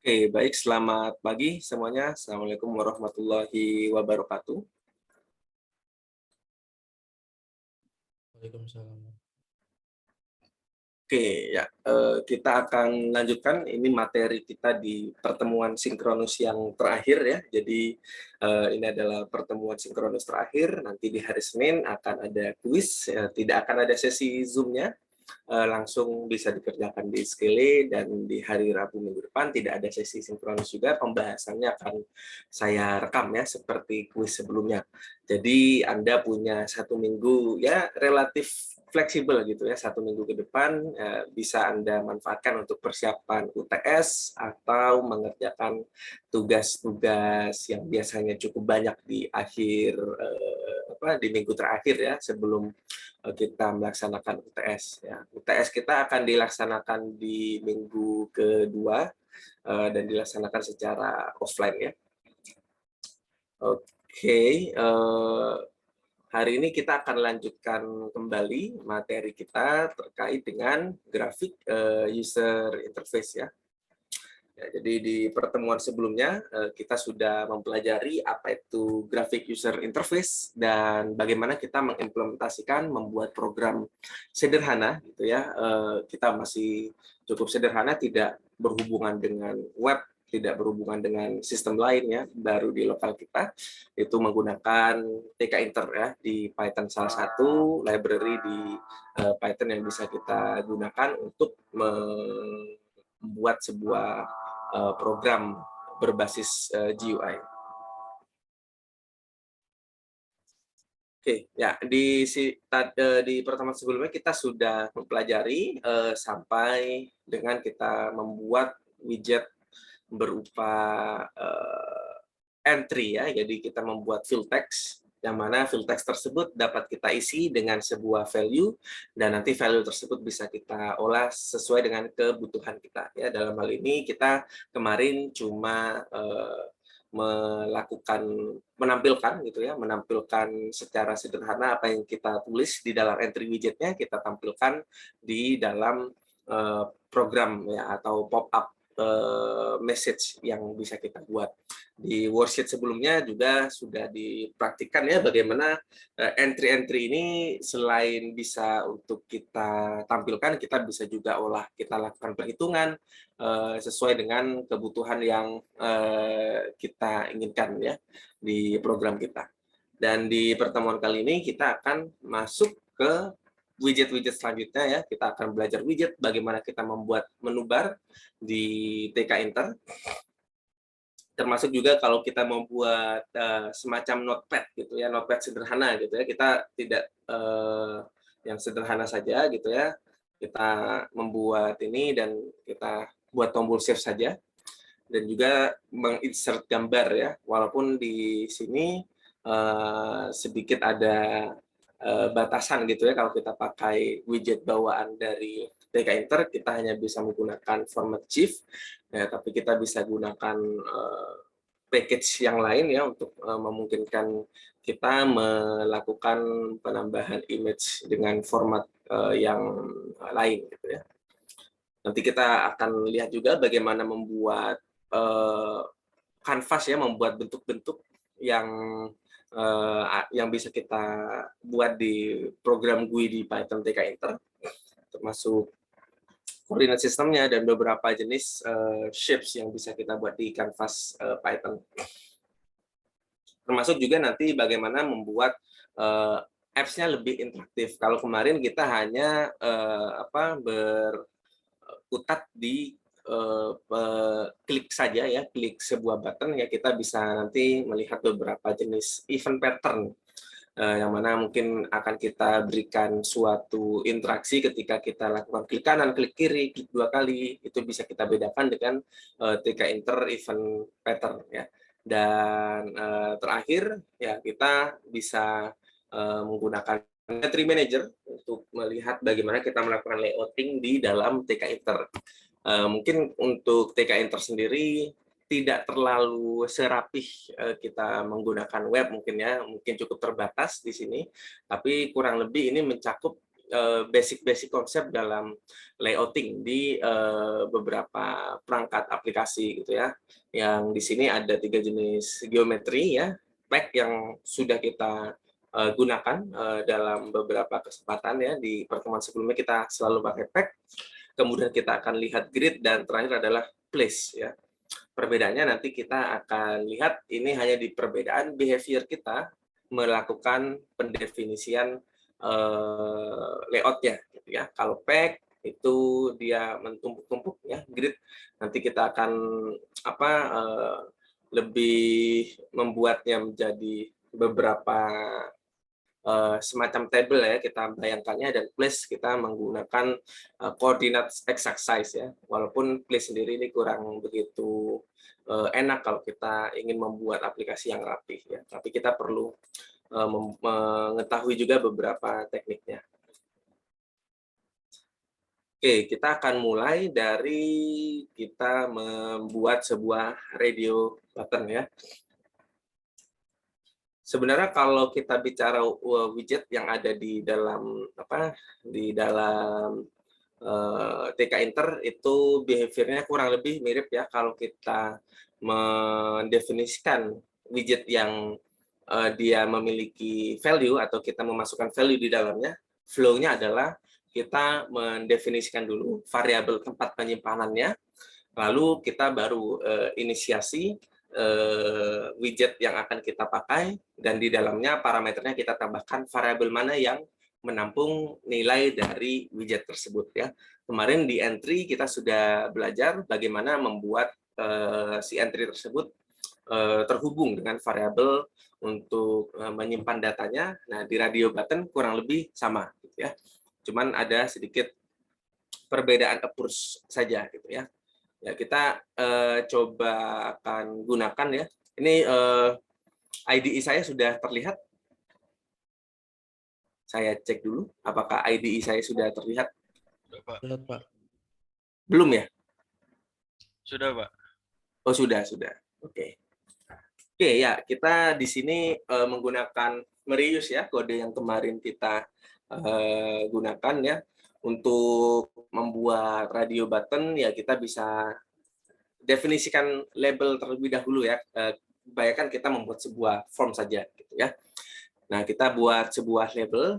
Oke, baik. Selamat pagi semuanya. Assalamualaikum warahmatullahi wabarakatuh. Waalaikumsalam. Oke, ya, kita akan lanjutkan ini materi kita di pertemuan sinkronus yang terakhir ya. Jadi ini adalah pertemuan sinkronus terakhir. Nanti di hari Senin akan ada kuis, ya, tidak akan ada sesi Zoom-nya. Langsung bisa dikerjakan di Skele, dan di hari Rabu minggu depan tidak ada sesi sinkronus juga, pembahasannya akan saya rekam ya seperti kuis sebelumnya. Jadi Anda punya 1 minggu ya relatif fleksibel gitu ya, 1 minggu ke depan bisa Anda manfaatkan untuk persiapan UTS atau mengerjakan tugas-tugas yang biasanya cukup banyak di akhir di minggu terakhir ya sebelum kita melaksanakan UTS. Ya. UTS kita akan dilaksanakan di minggu kedua dan dilaksanakan secara offline ya. Oke, hari ini kita akan lanjutkan kembali materi kita terkait dengan grafik user interface ya. Ya, jadi di pertemuan sebelumnya kita sudah mempelajari apa itu graphic user interface dan bagaimana kita mengimplementasikan membuat program sederhana gitu ya. Kita masih cukup sederhana, tidak berhubungan dengan web, tidak berhubungan dengan sistem lain ya, baru di lokal kita itu menggunakan tkinter ya di Python, salah satu library di Python yang bisa kita gunakan untuk membuat sebuah program berbasis GUI. Oke, ya di pertemuan sebelumnya kita sudah mempelajari sampai dengan kita membuat widget berupa entry ya. Jadi kita membuat field text yang mana field text tersebut dapat kita isi dengan sebuah value, dan nanti value tersebut bisa kita olah sesuai dengan kebutuhan kita ya. Dalam hal ini kita kemarin cuma menampilkan gitu ya, menampilkan secara sederhana apa yang kita tulis di dalam entry widgetnya, kita tampilkan di dalam program ya, atau pop up message yang bisa kita buat. Di worksheet sebelumnya juga sudah dipraktikkan ya bagaimana entry-entry ini selain bisa untuk kita tampilkan, kita bisa juga olah, kita lakukan perhitungan sesuai dengan kebutuhan yang kita inginkan ya di program kita. Dan di pertemuan kali ini kita akan masuk ke widget-widget selanjutnya ya. Kita akan belajar widget, bagaimana kita membuat menu bar di tkinter. Termasuk juga kalau kita membuat semacam notepad gitu ya, notepad sederhana gitu ya. Kita tidak yang sederhana saja gitu ya. Kita membuat ini dan kita buat tombol save saja, dan juga menginsert gambar ya, walaupun di sini sedikit ada batasan gitu ya. Kalau kita pakai widget bawaan dari tkinter, kita hanya bisa menggunakan format GIF ya, tapi kita bisa gunakan package yang lain ya untuk memungkinkan kita melakukan penambahan image dengan format yang lain gitu ya. Nanti kita akan lihat juga bagaimana membuat kanvas ya, membuat bentuk-bentuk yang bisa kita buat di program GUI di Python tkinter, termasuk koordinat sistemnya dan beberapa jenis shapes yang bisa kita buat di kanvas Python. Termasuk juga nanti bagaimana membuat apps-nya lebih interaktif. Kalau kemarin kita hanya berkutat di klik saja ya, klik sebuah button ya, kita bisa nanti melihat beberapa jenis event pattern yang mana mungkin akan kita berikan suatu interaksi ketika kita lakukan klik kanan, klik kiri, klik 2 kali, itu bisa kita bedakan dengan tkinter event pattern ya. Dan terakhir ya, kita bisa menggunakan entry manager untuk melihat bagaimana kita melakukan layouting di dalam tkinter. Mungkin untuk tkinter sendiri tidak terlalu serapih kita menggunakan web mungkin ya, mungkin cukup terbatas di sini, tapi kurang lebih ini mencakup basic-basic konsep dalam layouting di beberapa perangkat aplikasi gitu ya. Yang di sini ada 3 jenis geometri ya, pack yang sudah kita gunakan dalam beberapa kesempatan ya. Di pertemuan sebelumnya kita selalu pakai pack. Kemudian kita akan lihat grid dan terakhir adalah place ya. Perbedaannya nanti kita akan lihat ini hanya di perbedaan behavior kita melakukan pendefinisian layout-nya gitu ya. Kalau pack itu dia mentumpuk-tumpuk ya, grid nanti kita akan lebih membuatnya menjadi beberapa semacam table ya, kita bayangkannya, dan place kita menggunakan koordinat exact size ya. Walaupun place sendiri ini kurang begitu enak kalau kita ingin membuat aplikasi yang rapih ya. Tapi kita perlu mengetahui juga beberapa tekniknya. Oke, kita akan mulai dari kita membuat sebuah radio button ya. Sebenarnya kalau kita bicara widget yang ada di dalam TK Inter itu behavior-nya kurang lebih mirip ya. Kalau kita mendefinisikan widget yang dia memiliki value atau kita memasukkan value di dalamnya, flow-nya adalah kita mendefinisikan dulu variabel tempat penyimpanannya, lalu kita baru inisiasi widget yang akan kita pakai, dan di dalamnya parameternya kita tambahkan variabel mana yang menampung nilai dari widget tersebut ya. Kemarin di entry kita sudah belajar bagaimana membuat si entry tersebut terhubung dengan variabel untuk menyimpan datanya. Nah, di radio button kurang lebih sama gitu ya. Cuman ada sedikit perbedaan approach saja gitu ya. Ya, kita coba akan gunakan ya. Ini IDE saya sudah terlihat. Saya cek dulu apakah IDE saya sudah terlihat. Sudah, Pak. Belum ya? Sudah, Pak. Oh, sudah. Oke. Oke, ya, kita di sini menggunakan Merius ya, kode yang kemarin kita gunakan ya. Untuk membuat radio button ya kita bisa definisikan label terlebih dahulu ya. Bayangkan kita membuat sebuah form saja gitu ya. Nah, kita buat sebuah label.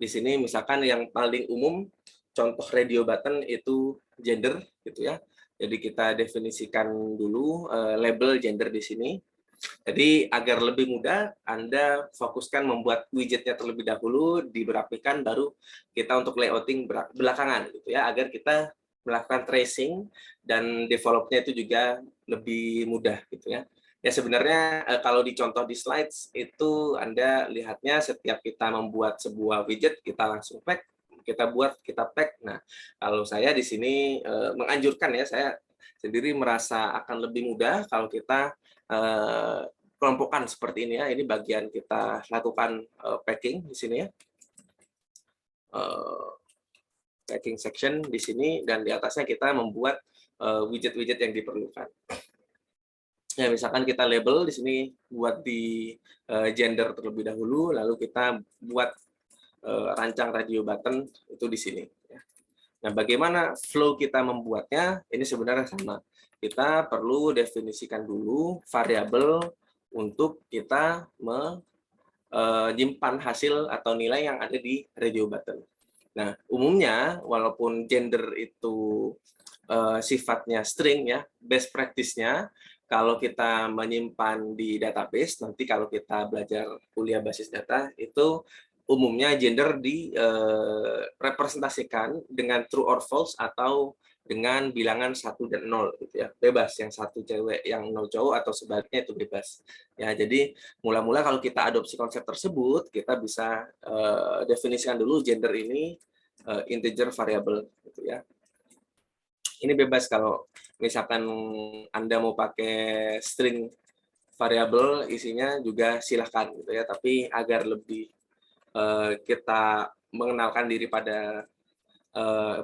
Di sini misalkan yang paling umum contoh radio button itu gender gitu ya. Jadi kita definisikan dulu label gender di sini. Jadi agar lebih mudah, Anda fokuskan membuat widgetnya terlebih dahulu, diberapikan, baru kita untuk layouting belakangan gitu ya, agar kita melakukan tracing dan developnya itu juga lebih mudah gitu ya. Ya sebenarnya kalau dicontoh di slides itu Anda lihatnya setiap kita membuat sebuah widget kita langsung pack, kita buat, kita pack. Nah, kalau saya di sini menganjurkan ya, saya sendiri merasa akan lebih mudah kalau kita kelompokan seperti ini ya. Ini bagian kita lakukan packing di sini ya. Packing section di sini, dan di atasnya kita membuat widget-widget yang diperlukan. Ya, misalkan kita label di sini buat di gender terlebih dahulu, lalu kita buat rancang radio button itu di sini. Nah, bagaimana flow kita membuatnya? Ini sebenarnya sama. Kita perlu definisikan dulu variabel untuk kita menyimpan hasil atau nilai yang ada di radio button. Nah, umumnya walaupun gender itu sifatnya string ya, best practice-nya kalau kita menyimpan di database, nanti kalau kita belajar kuliah basis data itu umumnya gender direpresentasikan dengan true or false atau dengan bilangan 1 dan 0 gitu ya. Bebas, yang 1 cewek, yang 0 cowok atau sebaliknya itu bebas. Ya, jadi mula-mula kalau kita adopsi konsep tersebut, kita bisa definisikan dulu gender ini integer variable gitu ya. Ini bebas kalau misalkan Anda mau pakai string variable isinya juga silahkan gitu ya, tapi agar lebih kita mengenalkan diri pada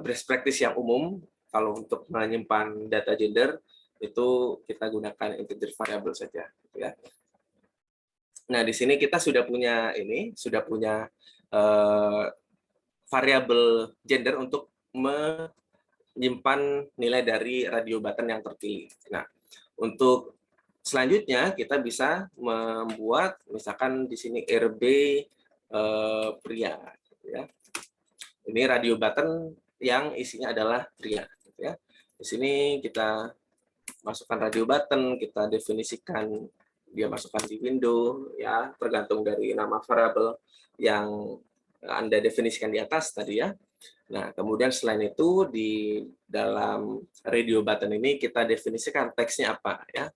best practice yang umum, kalau untuk menyimpan data gender itu kita gunakan integer variable saja gitu ya. Nah, di sini kita sudah punya variabel gender untuk menyimpan nilai dari radio button yang terpilih. Nah, untuk selanjutnya kita bisa membuat misalkan di sini RB pria, ya. Ini radio button yang isinya adalah pria, gitu ya. Di sini kita masukkan radio button, kita definisikan dia masukkan di window, ya, tergantung dari nama variabel yang Anda definisikan di atas tadi ya. Nah, kemudian selain itu di dalam radio button ini kita definisikan teksnya apa ya.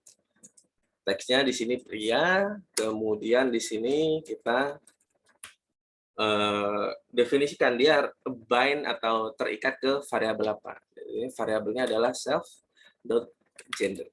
Teksnya di sini pria, kemudian di sini kita definisikan dia bind atau terikat ke variabel apa. Jadi variabelnya adalah self.gender.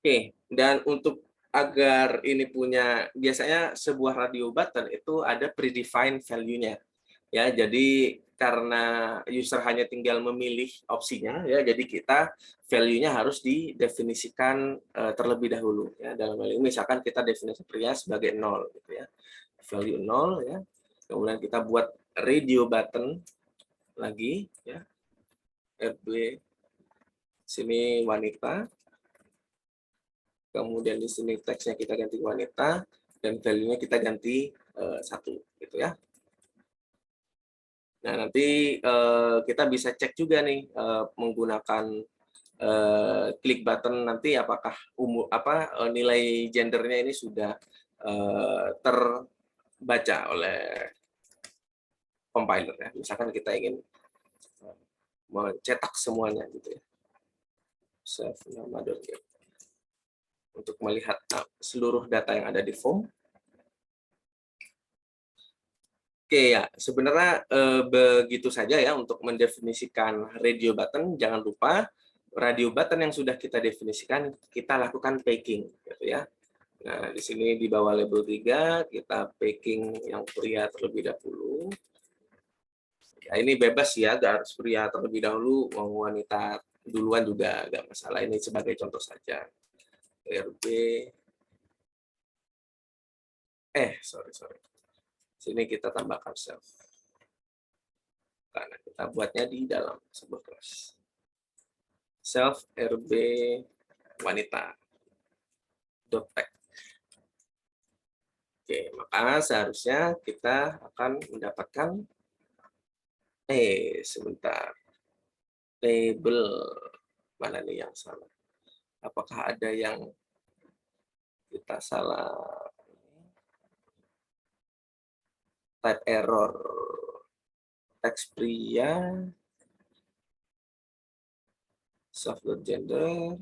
Oke, dan untuk agar ini punya, biasanya sebuah radio button itu ada predefined value-nya. Ya, jadi karena user hanya tinggal memilih opsinya, ya, jadi kita value-nya harus didefinisikan terlebih dahulu. Ya, dalam hal ini misalkan kita definisi pria sebagai 0, gitu ya, value 0, ya. Kemudian kita buat radio button lagi, ya, RB sini wanita. Kemudian di sini teksnya kita ganti wanita dan value-nya kita ganti 1, gitu ya. Nah, nanti kita bisa cek juga nih menggunakan klik button nanti apakah nilai gendernya ini sudah terbaca oleh compiler ya. Misalkan kita ingin mencetak semuanya gitu ya. Save nama.get untuk melihat seluruh data yang ada di form. Oke ya, sebenarnya begitu saja ya untuk mendefinisikan radio button. Jangan lupa radio button yang sudah kita definisikan, kita lakukan packing, gitu ya. Nah, di sini di bawah label 3, kita packing yang pria terlebih dahulu. Ya, ini bebas ya, gak harus pria terlebih dahulu, mau wanita duluan juga gak masalah. Ini sebagai contoh saja. RB, sorry. Sini kita tambahkan self. Karena kita buatnya di dalam sebuah kelas. Self RB wanita. .tag. Oke, maka seharusnya kita akan mendapatkan sebentar. Label mana nih yang salah? Apakah ada yang kita salah? Type error. Teks pria. Self.gender.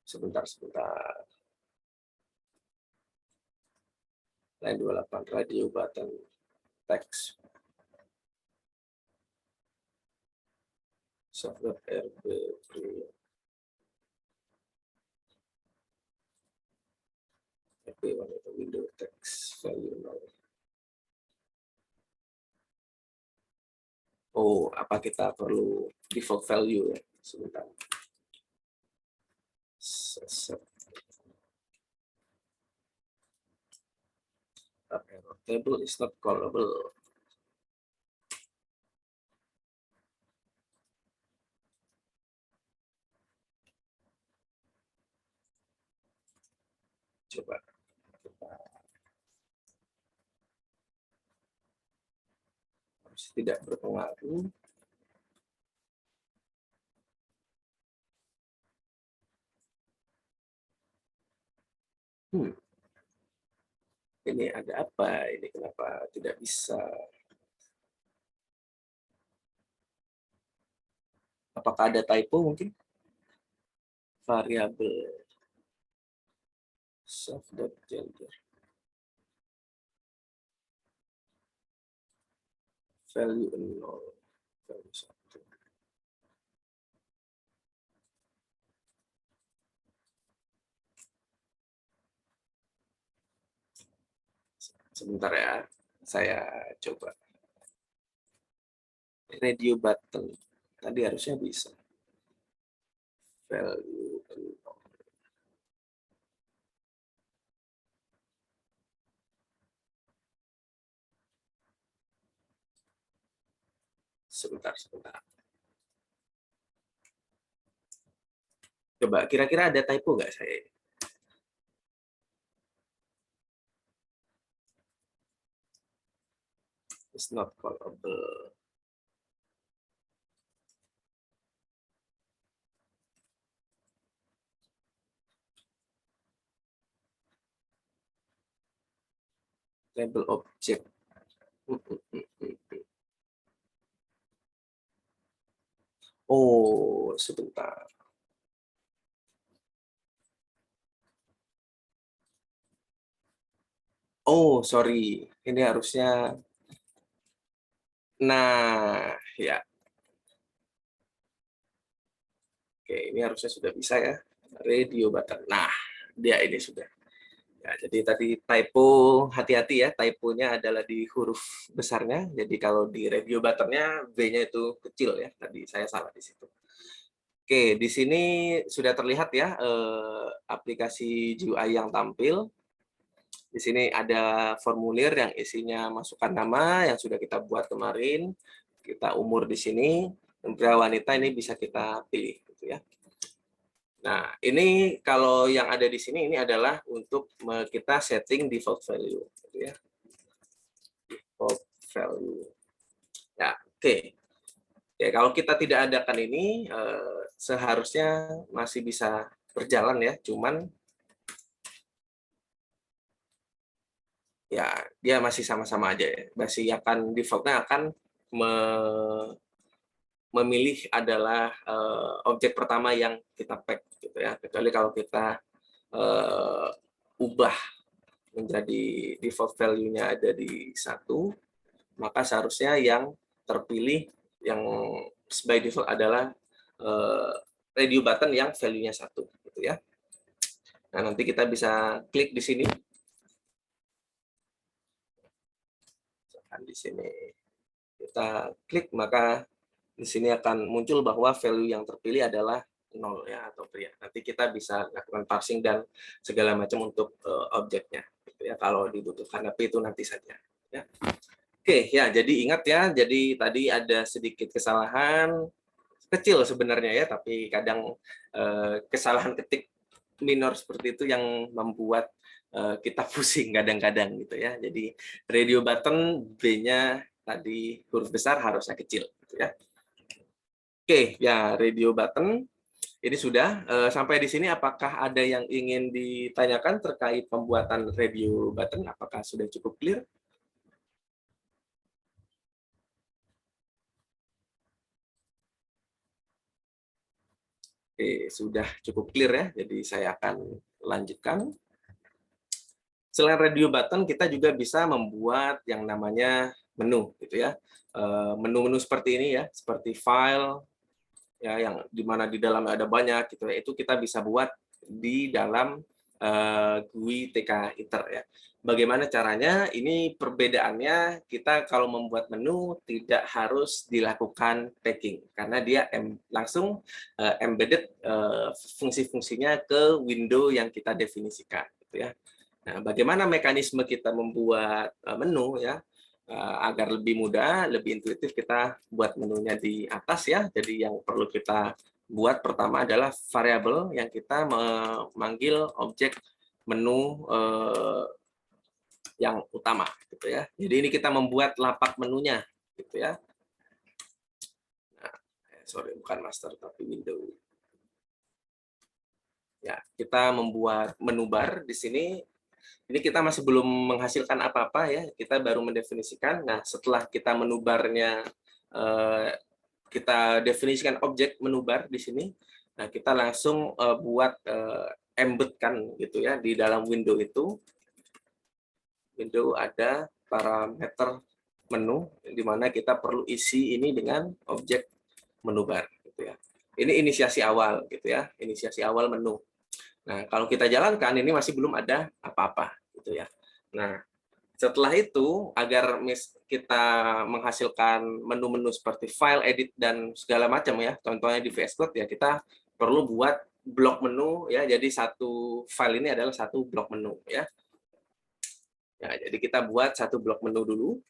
Sebentar. Line 28 radio button text. Self.rb pria. RB wanita window text value 0. Oh, apa kita perlu default value ya? Sebentar. Error table is not callable. Coba kita harus tidak berpengaruh. Ini ada apa? Ini kenapa tidak bisa? Apakah ada typo mungkin? Variabel self.gender value 0 value 1. Sebentar ya, saya coba. Radio button tadi harusnya bisa. Value 0. Sebentar. Coba kira-kira ada typo nggak saya? It's not callable. Label object. Oh, sebentar. Oh, sorry. Ini harusnya. Nah, ya. Oke, ini harusnya sudah bisa ya. Radio button. Nah, dia ini sudah. Ya, jadi tadi typo, hati-hati ya, typonya adalah di huruf besarnya. Jadi kalau di radio buttonnya B-nya itu kecil ya. Tadi saya salah di situ. Oke, di sini sudah terlihat ya aplikasi GUI yang tampil. Di sini ada formulir yang isinya masukkan nama yang sudah kita buat kemarin, kita umur di sini, pria wanita ini bisa kita pilih, gitu ya. Nah, ini kalau yang ada di sini ini adalah untuk kita setting default value, gitu ya. Default value. Ya, oke. Ya, kalau kita tidak adakan ini, seharusnya masih bisa berjalan ya, cuman ya dia masih sama-sama aja ya. Masih akan defaultnya akan memilih adalah objek pertama yang kita pack gitu ya. Kecuali kalau kita ubah menjadi default value-nya ada di 1, maka seharusnya yang terpilih yang by default adalah radio button yang value-nya 1 gitu ya. Nah, nanti kita bisa klik di sini. Di sini kita klik, maka di sini akan muncul bahwa value yang terpilih adalah 0 ya atau pria. Nanti kita bisa lakukan parsing dan segala macam untuk objeknya gitu ya kalau dibutuhkan, tapi itu nanti saja ya. Oke ya, jadi ingat ya, jadi tadi ada sedikit kesalahan kecil sebenarnya ya, tapi kadang kesalahan ketik minor seperti itu yang membuat kita pusing kadang-kadang gitu ya. Jadi radio button B-nya tadi huruf besar harusnya kecil gitu ya. Oke, ya radio button ini sudah. Sampai di sini apakah ada yang ingin ditanyakan terkait pembuatan radio button? Apakah sudah cukup clear? Oke, sudah cukup clear ya. Jadi saya akan lanjutkan. Selain radio button, kita juga bisa membuat yang namanya menu, gitu ya. Menu-menu seperti ini ya, seperti file, ya, yang dimana di dalamnya ada banyak, gitu ya. Itu kita bisa buat di dalam GUI TK Inter ya. Bagaimana caranya? Ini perbedaannya, kita kalau membuat menu tidak harus dilakukan packing karena dia langsung embedded fungsi-fungsinya ke window yang kita definisikan, gitu ya. Nah, bagaimana mekanisme kita membuat menu ya agar lebih mudah, lebih intuitif, kita buat menunya di atas ya. Jadi yang perlu kita buat pertama adalah variabel yang kita memanggil objek menu yang utama gitu ya. Jadi ini kita membuat lapak menunya gitu ya. Nah, sorry bukan master tapi window. Ya, kita membuat menu bar di sini. Ini kita masih belum menghasilkan apa-apa ya, kita baru mendefinisikan. Nah, setelah kita menu barnya kita definisikan objek menu bar di sini. Nah, kita langsung buat embed kan gitu ya di dalam window itu. Window ada parameter menu di mana kita perlu isi ini dengan objek menu bar gitu ya. Ini inisiasi awal gitu ya, inisiasi awal menu. Nah, kalau kita jalankan ini masih belum ada apa-apa gitu ya. Nah, setelah itu agar kita menghasilkan menu-menu seperti file, edit dan segala macam ya, contohnya di VS Code ya, kita perlu buat blok menu ya. Jadi satu file ini adalah satu blok menu ya. Ya, jadi kita buat satu blok menu dulu.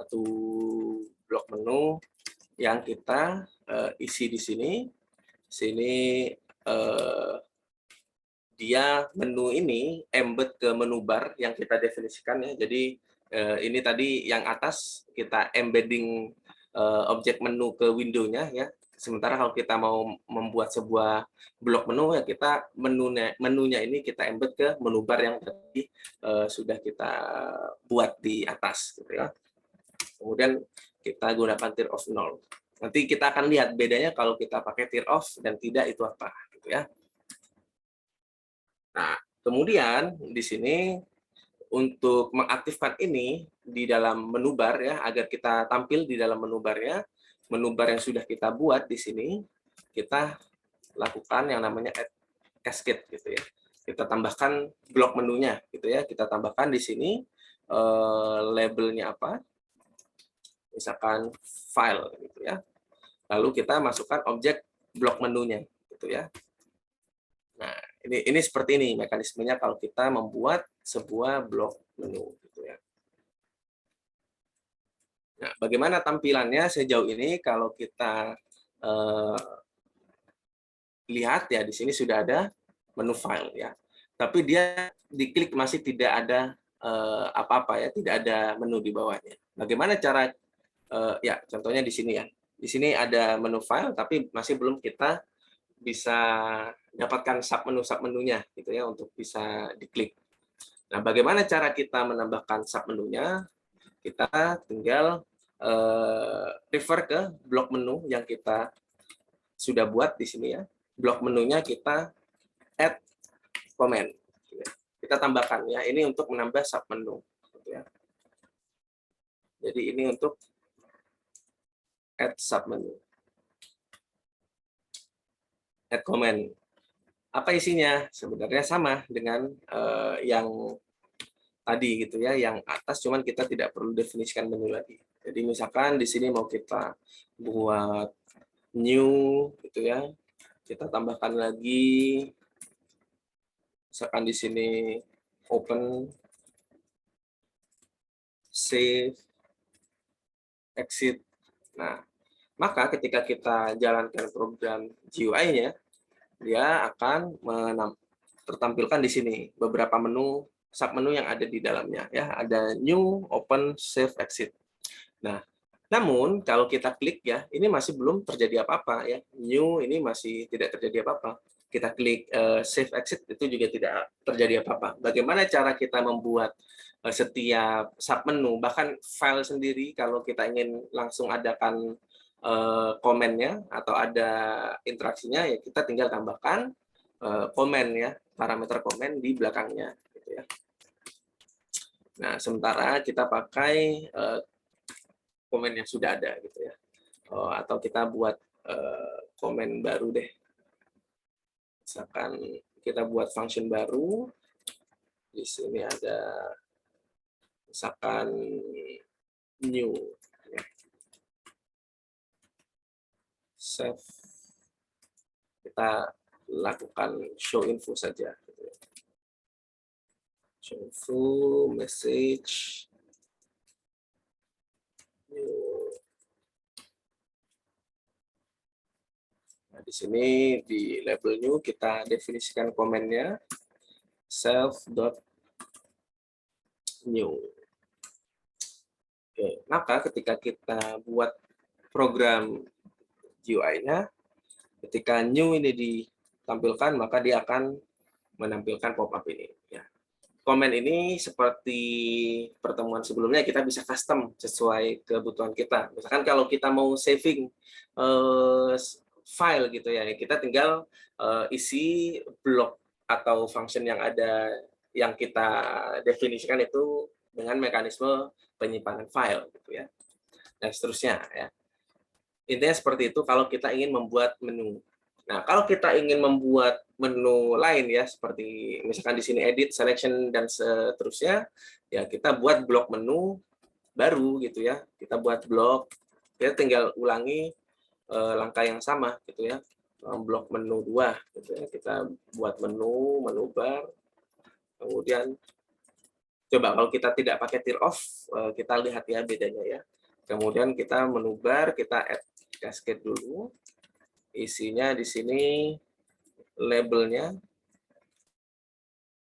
satu blok menu yang kita isi di sini. Sini dia menu ini embed ke menu bar yang kita definisikan ya. Jadi ini tadi yang atas kita embedding objek menu ke window-nya ya. Sementara kalau kita mau membuat sebuah blok menu ya kita menunya ini kita embed ke menu bar yang tadi sudah kita buat di atas gitu ya. Kemudian kita gunakan tier of 0. Nanti kita akan lihat bedanya kalau kita pakai tier of dan tidak itu apa gitu ya. Nah, kemudian di sini untuk mengaktifkan ini di dalam menu bar ya, agar kita tampil di dalam menu barnya, menu bar yang sudah kita buat di sini, kita lakukan yang namanya add cascade gitu ya. Kita tambahkan blok menunya gitu ya. Kita tambahkan di sini labelnya apa? Misalkan file gitu ya. Lalu kita masukkan objek blok menunya gitu ya. Nah, ini seperti ini mekanismenya kalau kita membuat sebuah blok menu gitu ya. Nah, bagaimana tampilannya sejauh ini kalau kita lihat ya di sini sudah ada menu file ya. Tapi dia diklik masih tidak ada apa-apa ya, tidak ada menu di bawahnya. Bagaimana cara ya contohnya di sini ya. Di sini ada menu file tapi masih belum kita bisa dapatkan submenunya gitu ya untuk bisa diklik. Nah, bagaimana cara kita menambahkan submenunya? Kita tinggal refer ke blok menu yang kita sudah buat di sini ya. Blok menunya kita add comment. Kita tambahkan ya. Ini untuk menambah submenu. Gitu ya. Jadi ini untuk add submenu. Add comment. Apa isinya? Sebenarnya sama dengan yang tadi gitu ya, yang atas, cuman kita tidak perlu definisikan menu lagi. Jadi misalkan di sini mau kita buat new gitu ya, kita tambahkan lagi, misalkan di sini open, save, exit. Nah, maka ketika kita jalankan program GUI-nya, dia akan tertampilkan di sini beberapa menu, submenu yang ada di dalamnya ya, ada new, open, save, exit. Nah, namun kalau kita klik ya, ini masih belum terjadi apa-apa ya. New ini masih tidak terjadi apa-apa. Kita klik save exit itu juga tidak terjadi apa-apa. Bagaimana cara kita membuat setiap submenu, bahkan file sendiri kalau kita ingin langsung adakan komennya atau ada interaksinya ya kita tinggal tambahkan komen ya, parameter komen di belakangnya gitu ya. Nah, sementara kita pakai komen yang sudah ada gitu ya. Atau kita buat komen baru deh. Misalkan kita buat function baru. Di sini ada misalkan new ya. Save. Kita lakukan show info saja gitu ya. Show info, message, nah, di sini di label new kita definisikan komennya self.new. Oke, maka ketika kita buat program GUI-nya, ketika new ini ditampilkan, maka dia akan menampilkan pop-up ini. Ya. Komen ini seperti pertemuan sebelumnya, kita bisa custom sesuai kebutuhan kita. Misalkan kalau kita mau saving file gitu ya, kita tinggal isi blok atau function yang ada yang kita definisikan itu dengan mekanisme penyimpanan file gitu ya. Dan seterusnya ya. Intinya seperti itu kalau kita ingin membuat menu. Nah, kalau kita ingin membuat menu lain ya seperti misalkan di sini edit, selection dan seterusnya, ya kita buat blok menu baru gitu ya. Kita buat blok, kita tinggal ulangi langkah yang sama gitu ya. Blok menu 2 gitu ya. Kita buat menu bar, kemudian Coba kalau kita tidak pakai tear off, kita lihat ya bedanya ya. Kemudian kita menubar, kita add cascade dulu. Isinya di sini labelnya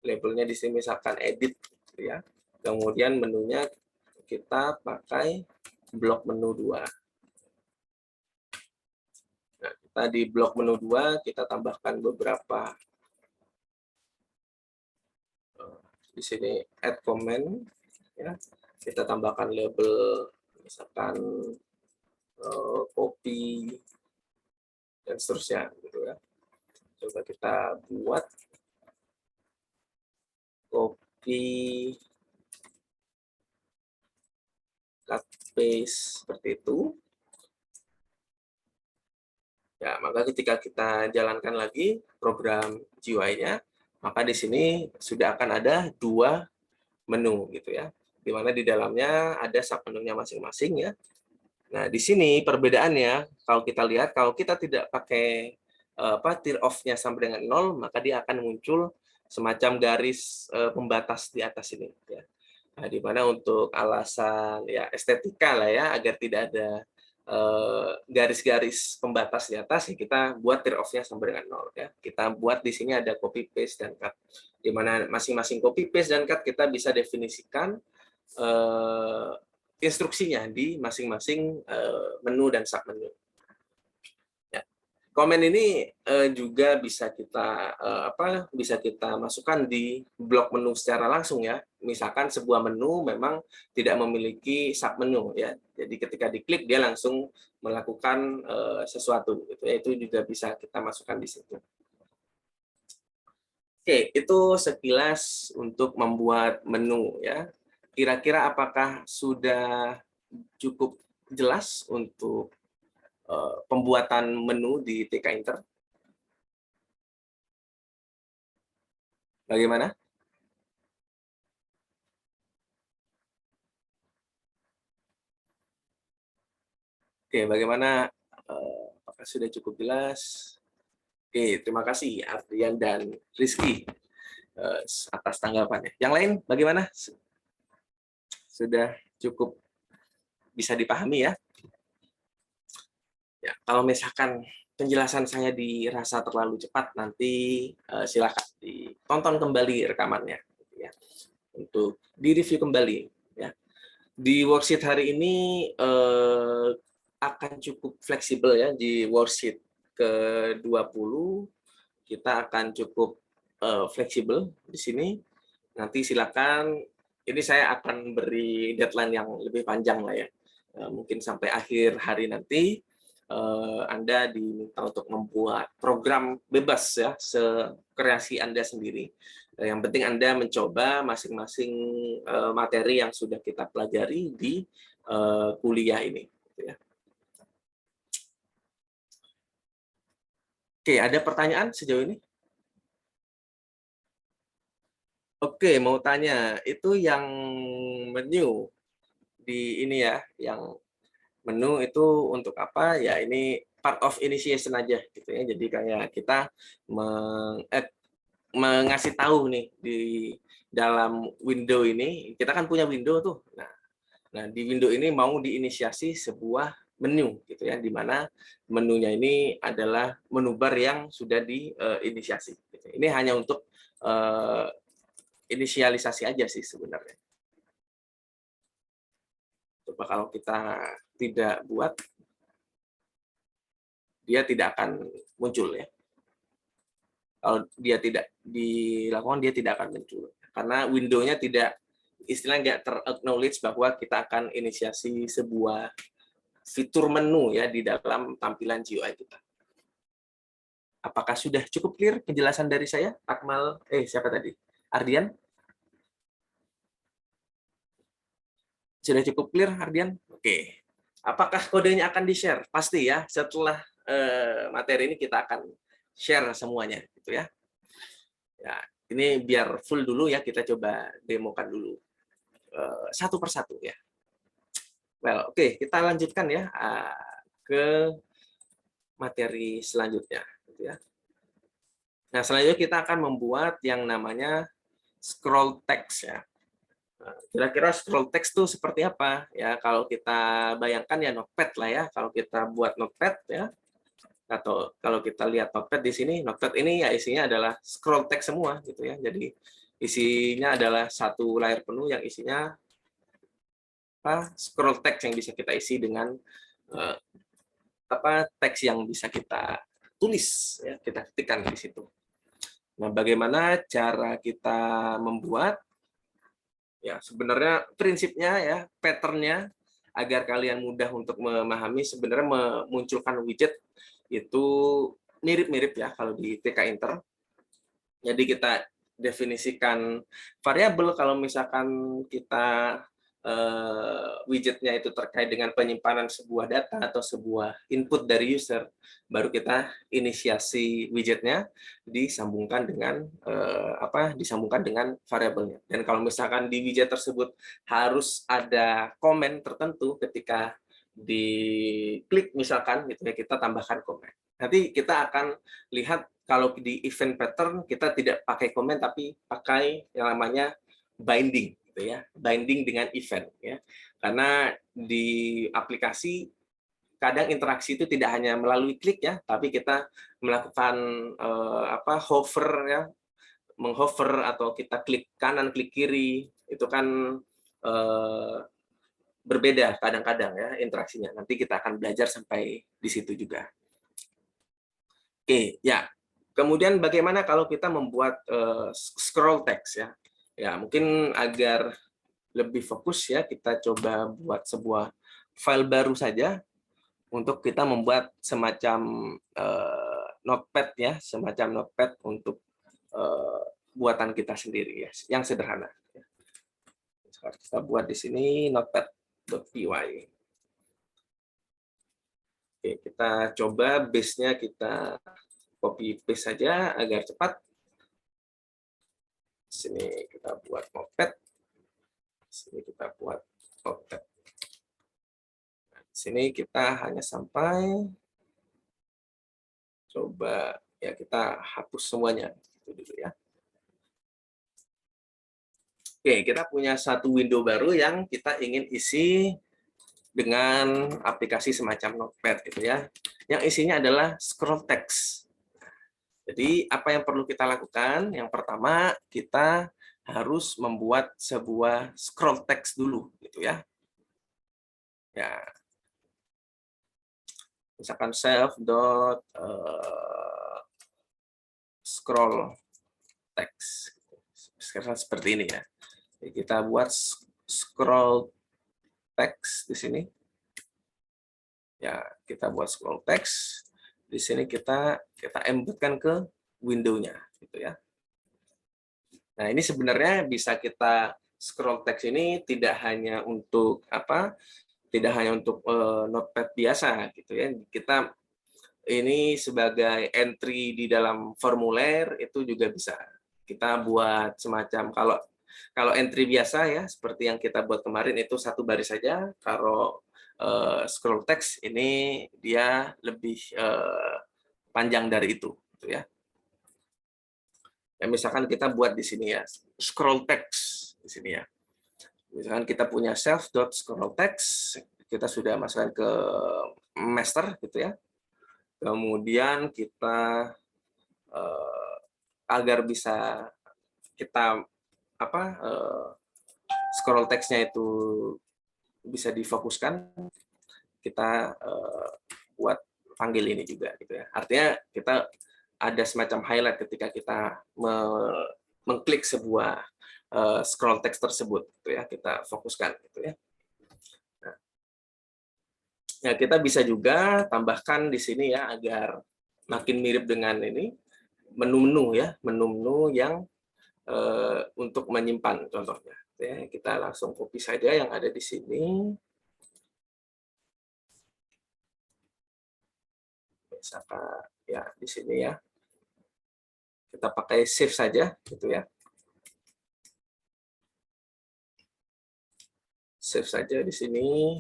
di sini misalkan edit ya. Kemudian menunya kita pakai blok menu 2. Nah, kita di blok menu 2 kita tambahkan beberapa di sini add comment ya. Kita tambahkan label misalkan copy dan seterusnya gitu ya. Coba kita buat copy cut paste seperti itu. Ya, maka ketika kita jalankan lagi program GUI-nya, maka di sini sudah akan ada 2 menu gitu ya. Di mana di dalamnya ada submenunya masing-masing ya. Nah, di sini perbedaannya kalau kita lihat kalau kita tidak pakai tear off-nya sampai dengan 0, maka dia akan muncul semacam garis pembatas di atas ini ya. Nah, di mana untuk alasan ya estetika lah ya agar tidak ada garis-garis pembatas di atas, ya kita buat tear off-nya sampai dengan 0 ya. Kita buat di sini ada copy paste dan cut. Di mana masing-masing copy paste dan cut kita bisa definisikan instruksinya di masing-masing menu dan submenu. Ya. Komen ini juga bisa kita bisa kita masukkan di blok menu secara langsung ya. Misalkan sebuah menu memang tidak memiliki submenu ya. Jadi ketika diklik dia langsung melakukan sesuatu gitu ya. Itu juga bisa kita masukkan di situ. Oke, itu sekilas untuk membuat menu ya. Kira-kira apakah sudah cukup jelas untuk pembuatan menu di TK Inter? Bagaimana? Oke, bagaimana? Apakah sudah cukup jelas? Oke, terima kasih Ardian dan Rizky atas tanggapannya. Yang lain bagaimana? Sudah cukup bisa dipahami ya? Ya, kalau misalkan penjelasan saya dirasa terlalu cepat, nanti silakan ditonton kembali rekamannya, ya, untuk direview kembali. Ya. Di worksheet hari ini akan cukup fleksibel ya. Di worksheet ke-20 kita akan cukup fleksibel di sini. Nanti silakan. Ini saya akan beri deadline yang lebih panjang lah ya. Mungkin sampai akhir hari nanti. Anda diminta untuk membuat program bebas ya, sekreasi Anda sendiri. Yang penting Anda mencoba masing-masing materi yang sudah kita pelajari di kuliah ini. Oke, ada pertanyaan sejauh ini? Oke, mau tanya, itu yang menu di ini ya, yang menu itu untuk apa? Ya ini part of initiation aja gitu ya. Jadi kayak kita mengasih tahu nih di dalam window ini, kita kan punya window tuh. Nah di window ini mau diinisiasi sebuah menu gitu ya, di mana menunya ini adalah menu bar yang sudah diinisiasi. Gitu. Ini hanya untuk inisialisasi aja sih sebenarnya. Coba kalau kita tidak buat, dia tidak akan muncul ya. Kalau dia tidak dilakukan, dia tidak akan muncul. Karena window-nya tidak, istilahnya nggak ter-acknowledge bahwa kita akan inisiasi sebuah fitur menu ya di dalam tampilan GUI kita. Apakah sudah cukup clear penjelasan dari saya? Akmal, siapa tadi? Ardian? Sudah cukup clear, Ardian? Oke. Apakah kodenya akan di-share? Pasti ya, setelah materi ini kita akan share semuanya gitu ya. Ya, ini biar full dulu ya, kita coba demokan dulu satu persatu ya. Well, oke, kita lanjutkan ya ke materi selanjutnya gitu ya. Nah, selanjutnya kita akan membuat yang namanya scroll text ya. Kira-kira scroll text itu seperti apa ya? Kalau kita bayangkan ya notepad lah ya. Kalau kita buat notepad ya, atau kalau kita lihat notepad di sini, notepad ini ya isinya adalah scroll text semua gitu ya. Jadi isinya adalah satu layar penuh yang isinya scroll text yang bisa kita isi dengan uh, teks yang bisa kita tulis ya, kita ketikkan di situ. Nah, bagaimana cara kita membuat? Ya, sebenarnya prinsipnya ya, pattern-nya agar kalian mudah untuk memahami, sebenarnya memunculkan widget itu mirip-mirip ya kalau di TK Inter. Jadi kita definisikan variabel kalau misalkan kita widgetnya itu terkait dengan penyimpanan sebuah data atau sebuah input dari user, baru kita inisiasi widgetnya disambungkan dengan disambungkan dengan variabelnya. Dan kalau misalkan di widget tersebut harus ada komen tertentu ketika diklik misalkan gitu ya, kita tambahkan komen. Nanti kita akan lihat kalau di event pattern kita tidak pakai komen tapi pakai yang namanya binding gitu ya, binding dengan event ya. Karena di aplikasi kadang interaksi itu tidak hanya melalui klik ya, tapi kita melakukan hover ya, menghover atau kita klik kanan, klik kiri, itu kan berbeda kadang-kadang ya interaksinya. Nanti kita akan belajar sampai di situ juga. Oke, ya. Kemudian bagaimana kalau kita membuat scroll text ya? Ya, mungkin agar lebih fokus ya, kita coba buat sebuah file baru saja untuk kita membuat semacam notepad ya, semacam notepad untuk buatan kita sendiri ya, yang sederhana. Kita buat di sini notepad.py. Oke, kita coba base-nya kita copy paste saja agar cepat. Di sini kita buat notepad. Di sini kita buat notepad. Di sini kita hanya sampai coba ya, kita hapus semuanya itu dulu ya. Oke, kita punya satu window baru yang kita ingin isi dengan aplikasi semacam Notepad gitu ya. Yang isinya adalah scroll text. Jadi apa yang perlu kita lakukan? Yang pertama, kita harus membuat sebuah scroll text dulu gitu ya. Ya. Misalkan self.scroll text. Sekarang seperti ini ya. Jadi kita buat scroll text di sini. Ya, kita buat scroll text. Di sini kita embedkan ke window-nya gitu ya. Nah, ini sebenarnya bisa kita scroll text ini tidak hanya untuk notepad biasa gitu ya. Kita ini sebagai entry di dalam formuler itu juga bisa. Kita buat semacam kalau entry biasa ya, seperti yang kita buat kemarin itu satu baris saja. Kalau scroll text ini dia lebih panjang dari itu, gitu ya. Ya, misalkan kita buat di sini ya, scroll text di sini ya. Misalkan kita punya self.scroll text, kita sudah masukkan ke master gitu ya. Kemudian kita agar bisa kita scroll text-nya itu bisa difokuskan, kita buat panggil ini juga gitu ya. Artinya kita ada semacam highlight ketika kita mengklik sebuah scroll text tersebut gitu ya, kita fokuskan gitu ya. Nah, kita bisa juga tambahkan di sini ya agar makin mirip dengan ini menu-menu ya, menu-menu yang untuk menyimpan contohnya. Ya, kita langsung copy saja yang ada di sini. Misalkan ya di sini ya. Kita pakai save saja gitu ya. Save saja di sini.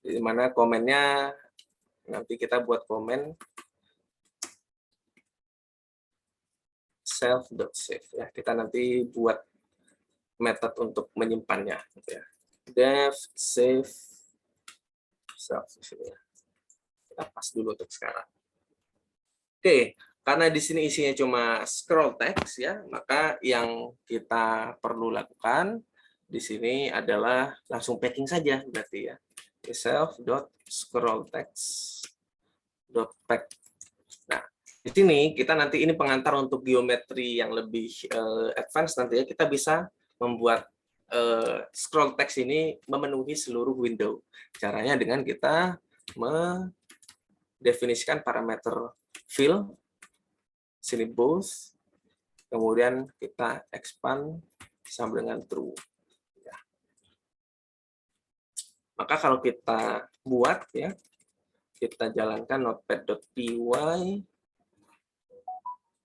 Di mana komennya nanti kita buat komen self.save ya. Kita nanti buat metode untuk menyimpannya gitu ya. Dev save self ya. Kita pas dulu untuk sekarang. Oke, karena di sini isinya cuma scroll text ya, maka yang kita perlu lakukan di sini adalah langsung packing saja berarti ya. self.scrolltext.pack. Nah, di sini kita nanti ini pengantar untuk geometri yang lebih advance nanti ya, kita bisa membuat scroll text ini memenuhi seluruh window. Caranya dengan kita mendefinisikan parameter fill, sini both, kemudian kita expand sama dengan true. Ya. Maka kalau kita buat ya, kita jalankan notepad.py.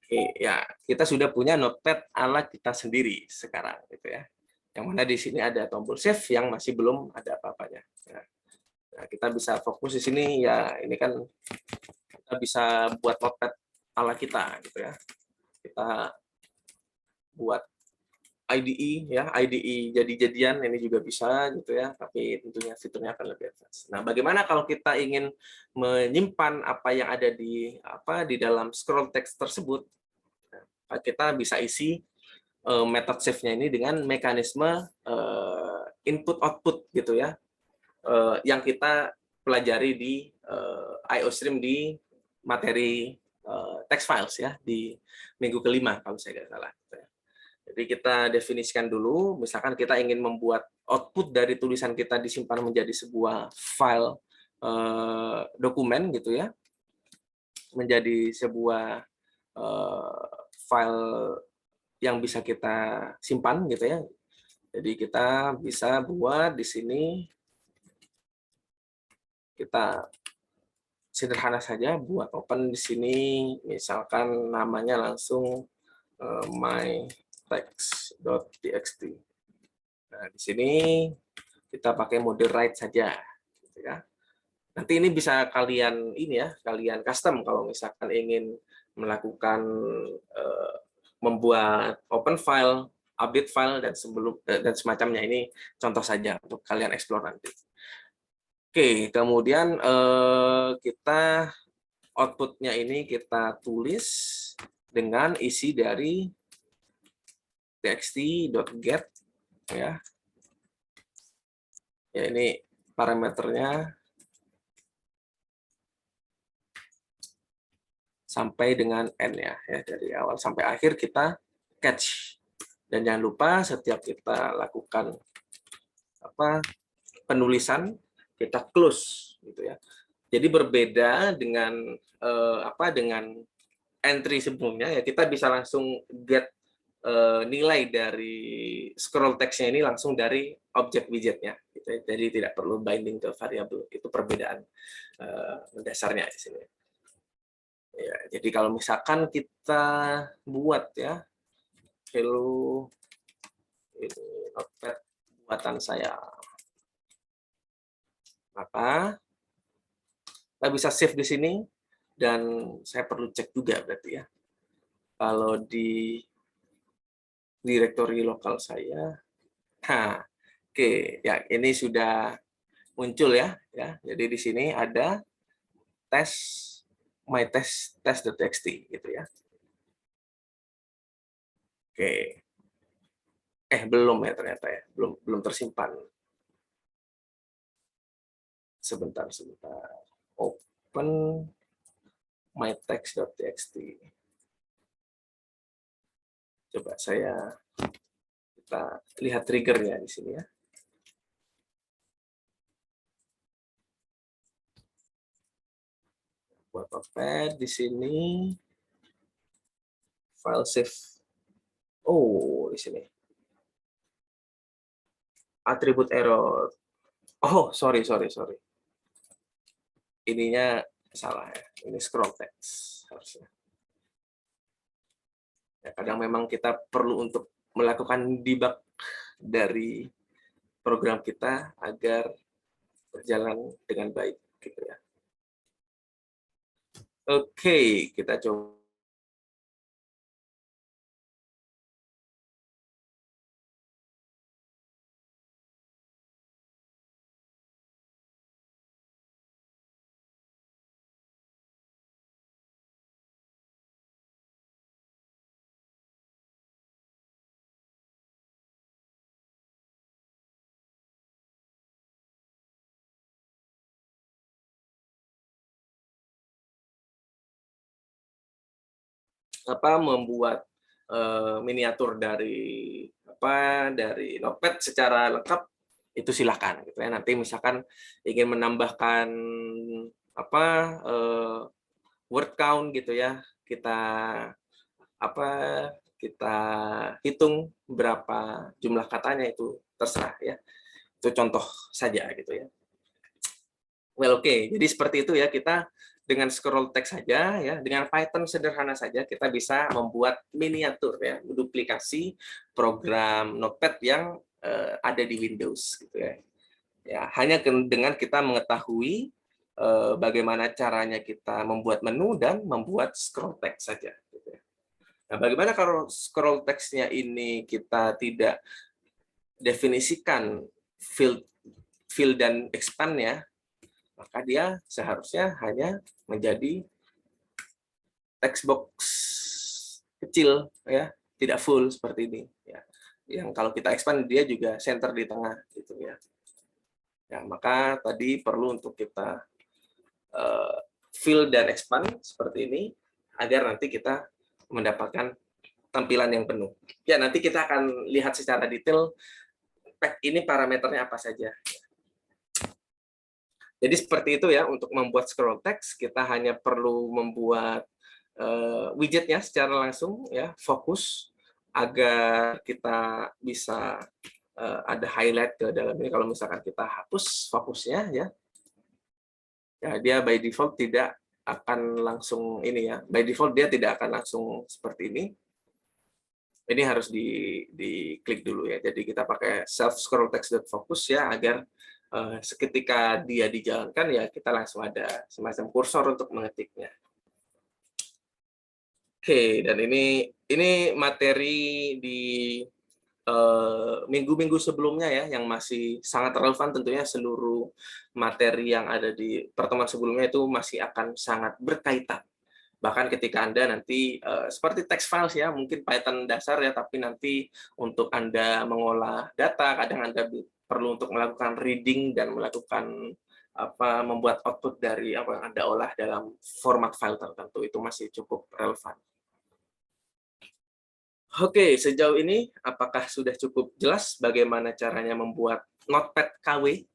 Oke, ya kita sudah punya notepad ala kita sendiri sekarang, gitu ya. Yang mana di sini ada tombol save yang masih belum ada apa-apanya. Nah, kita bisa fokus di sini ya. Ini kan kita bisa buat notepad ala kita, gitu ya. Kita buat IDE ya, IDE jadi-jadian ini juga bisa gitu ya, tapi tentunya fiturnya akan lebih advance. Nah, bagaimana kalau kita ingin menyimpan apa yang ada di dalam scroll text tersebut? Nah, kita bisa isi method save-nya ini dengan mekanisme input output gitu ya, yang kita pelajari di IOStream di materi text files ya di minggu kelima kalau saya nggak salah. Jadi kita definisikan dulu, misalkan kita ingin membuat output dari tulisan kita disimpan menjadi sebuah file dokumen gitu ya, menjadi sebuah file yang bisa kita simpan gitu ya. Jadi kita bisa buat di sini, kita sederhana saja buat open di sini, misalkan namanya langsung my text.txt. Nah, di sini kita pakai mode write saja, gitu ya. Nanti ini bisa kalian kalian custom kalau misalkan ingin melakukan membuat open file, update file dan semacamnya. Ini contoh saja untuk kalian explore nanti. Oke, kemudian kita outputnya ini kita tulis dengan isi dari txt.get ya. Ya, ini parameternya sampai dengan n ya, dari awal sampai akhir kita catch. Dan jangan lupa setiap kita lakukan penulisan kita close gitu ya. Jadi berbeda dengan dengan entry sebelumnya ya, kita bisa langsung get nilai dari scroll text-nya ini langsung dari objek widgetnya gitu ya. Jadi tidak perlu binding ke variabel. Itu perbedaan dasarnya di sini. Ya, jadi kalau misalkan kita buat ya, hello, ini notepad buatan saya, maka kita bisa save di sini, dan saya perlu cek juga berarti ya, kalau di direktori lokal saya, nah, oke, ya ini sudah muncul ya, jadi di sini ada my test.txt gitu ya. Oke. Belum ya ternyata ya, belum tersimpan. Sebentar. Open my text.txt. Coba kita lihat triggernya di sini ya. Buat notepad di sini, file save. Oh, di sini. Atribut error. Oh, sorry. Ininya salah ya. Ini scroll text harusnya. Ya, kadang memang kita perlu untuk melakukan debug dari program kita agar berjalan dengan baik gitu ya. Oke, kita coba membuat miniatur dari Notepad secara lengkap, itu silakan gitu ya. Nanti misalkan ingin menambahkan word count gitu ya, kita apa kita hitung berapa jumlah katanya, itu terserah ya. Itu contoh saja gitu ya. Oke. Jadi seperti itu ya, kita dengan scroll text saja ya, dengan Python sederhana saja kita bisa membuat miniatur ya, duplikasi program Notepad yang ada di Windows gitu ya. Ya, hanya dengan kita mengetahui bagaimana caranya kita membuat menu dan membuat scroll text saja gitu ya. Nah, bagaimana kalau scroll text-nya ini kita tidak definisikan fill dan expand ya, maka dia seharusnya hanya menjadi text box kecil ya, tidak full seperti ini ya. Yang kalau kita expand dia juga center di tengah gitu ya. Ya, maka tadi perlu untuk kita fill dan expand seperti ini agar nanti kita mendapatkan tampilan yang penuh. Ya, nanti kita akan lihat secara detail ini parameternya apa saja. Jadi seperti itu ya, untuk membuat scroll text kita hanya perlu membuat widgetnya secara langsung ya, fokus agar kita bisa ada highlight ke dalam ini. Kalau misalkan kita hapus fokusnya ya, dia by default tidak akan langsung ini ya, by default dia tidak akan langsung seperti ini. Ini harus diklik dulu ya. Jadi kita pakai self scroll text.focus ya, agar seketika dia dijalankan ya kita langsung ada semacam kursor untuk mengetiknya. Oke, dan ini materi di minggu-minggu sebelumnya ya, yang masih sangat relevan tentunya. Seluruh materi yang ada di pertemuan sebelumnya itu masih akan sangat berkaitan. Bahkan ketika Anda nanti seperti text files ya, mungkin Python dasar ya, tapi nanti untuk Anda mengolah data, kadang Anda perlu untuk melakukan reading dan melakukan membuat output dari apa yang Anda olah dalam format file tertentu, itu masih cukup relevan. Oke, sejauh ini apakah sudah cukup jelas bagaimana caranya membuat Notepad KW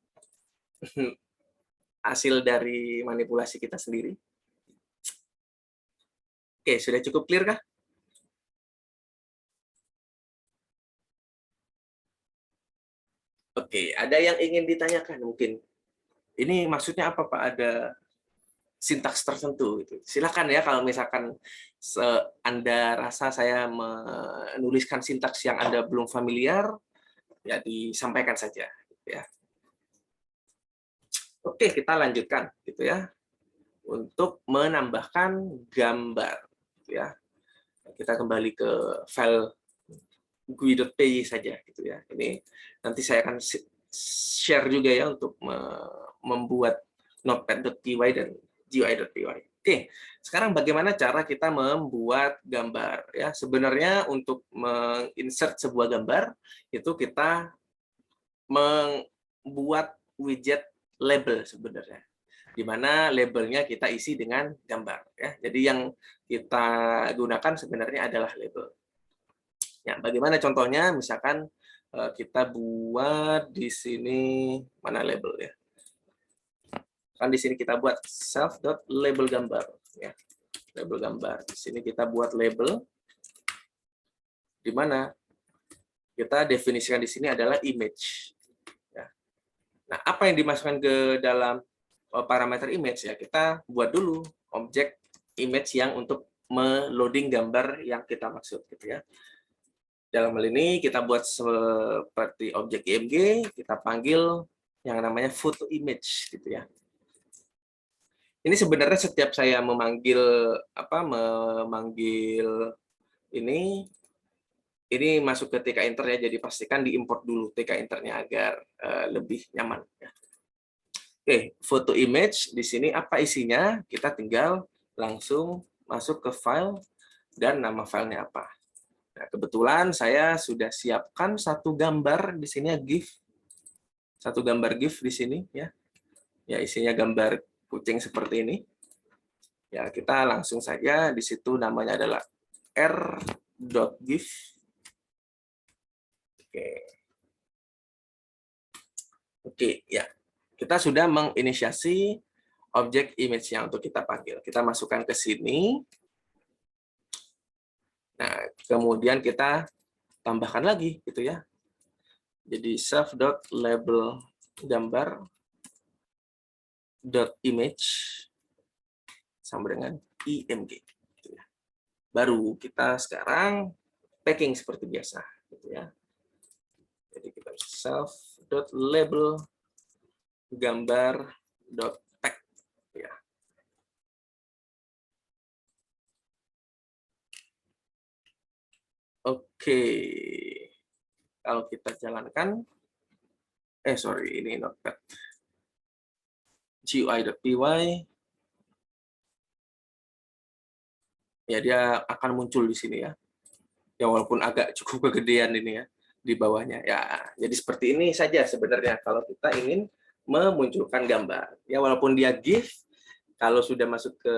hasil dari manipulasi kita sendiri? Oke, sudah cukup clear kah? Oke, ada yang ingin ditanyakan mungkin? Ini maksudnya apa, Pak? Ada sintaks tertentu gitu. Silakan ya, kalau misalkan Anda rasa saya menuliskan sintaks yang Anda belum familiar, ya disampaikan saja ya. Oke, kita lanjutkan gitu ya. Untuk menambahkan gambar gitu ya. Kita kembali ke file gui.py saja gitu ya. Ini nanti saya akan share juga ya untuk membuat notepad.py dan gui.py. Oke, sekarang bagaimana cara kita membuat gambar ya? Sebenarnya untuk menginsert sebuah gambar itu kita membuat widget label sebenarnya, di mana labelnya kita isi dengan gambar ya. Jadi yang kita gunakan sebenarnya adalah label. Ya, bagaimana contohnya? Misalkan kita buat di sini, mana label ya? Kan di sini kita buat self.label gambar ya. Label gambar. Di sini kita buat label, di mana kita definisikan di sini adalah image. Ya. Nah, apa yang dimasukkan ke dalam parameter image ya? Kita buat dulu objek image yang untuk meloading gambar yang kita maksud gitu ya. Dalam hal ini kita buat seperti objek img, kita panggil yang namanya photo image gitu ya. Ini sebenarnya setiap saya memanggil ini masuk ke TK Inter ya, jadi pastikan diimport dulu TK Internya agar lebih nyaman ya. Oke, foto image di sini apa isinya? Kita tinggal langsung masuk ke file dan nama filenya apa. Nah, kebetulan saya sudah siapkan satu gambar di sini ya, GIF. Satu gambar GIF di sini ya. Ya, isinya gambar kucing seperti ini. Ya, kita langsung saja di situ namanya adalah r.give. Oke, ya. Kita sudah menginisiasi objek image-nya untuk kita panggil. Kita masukkan ke sini. Nah, kemudian kita tambahkan lagi gitu ya. Jadi self.label gambar .image sama dengan img. Gitu ya. Baru kita sekarang packing seperti biasa. Gitu ya. Jadi kita self.label gambar.tag. Ya. Oke. Kalau kita jalankan, ini notepad. GUI.py, ya dia akan muncul di sini ya. Ya walaupun agak cukup kegedean ini ya di bawahnya. Ya, jadi seperti ini saja sebenarnya kalau kita ingin memunculkan gambar. Ya walaupun dia GIF, kalau sudah masuk ke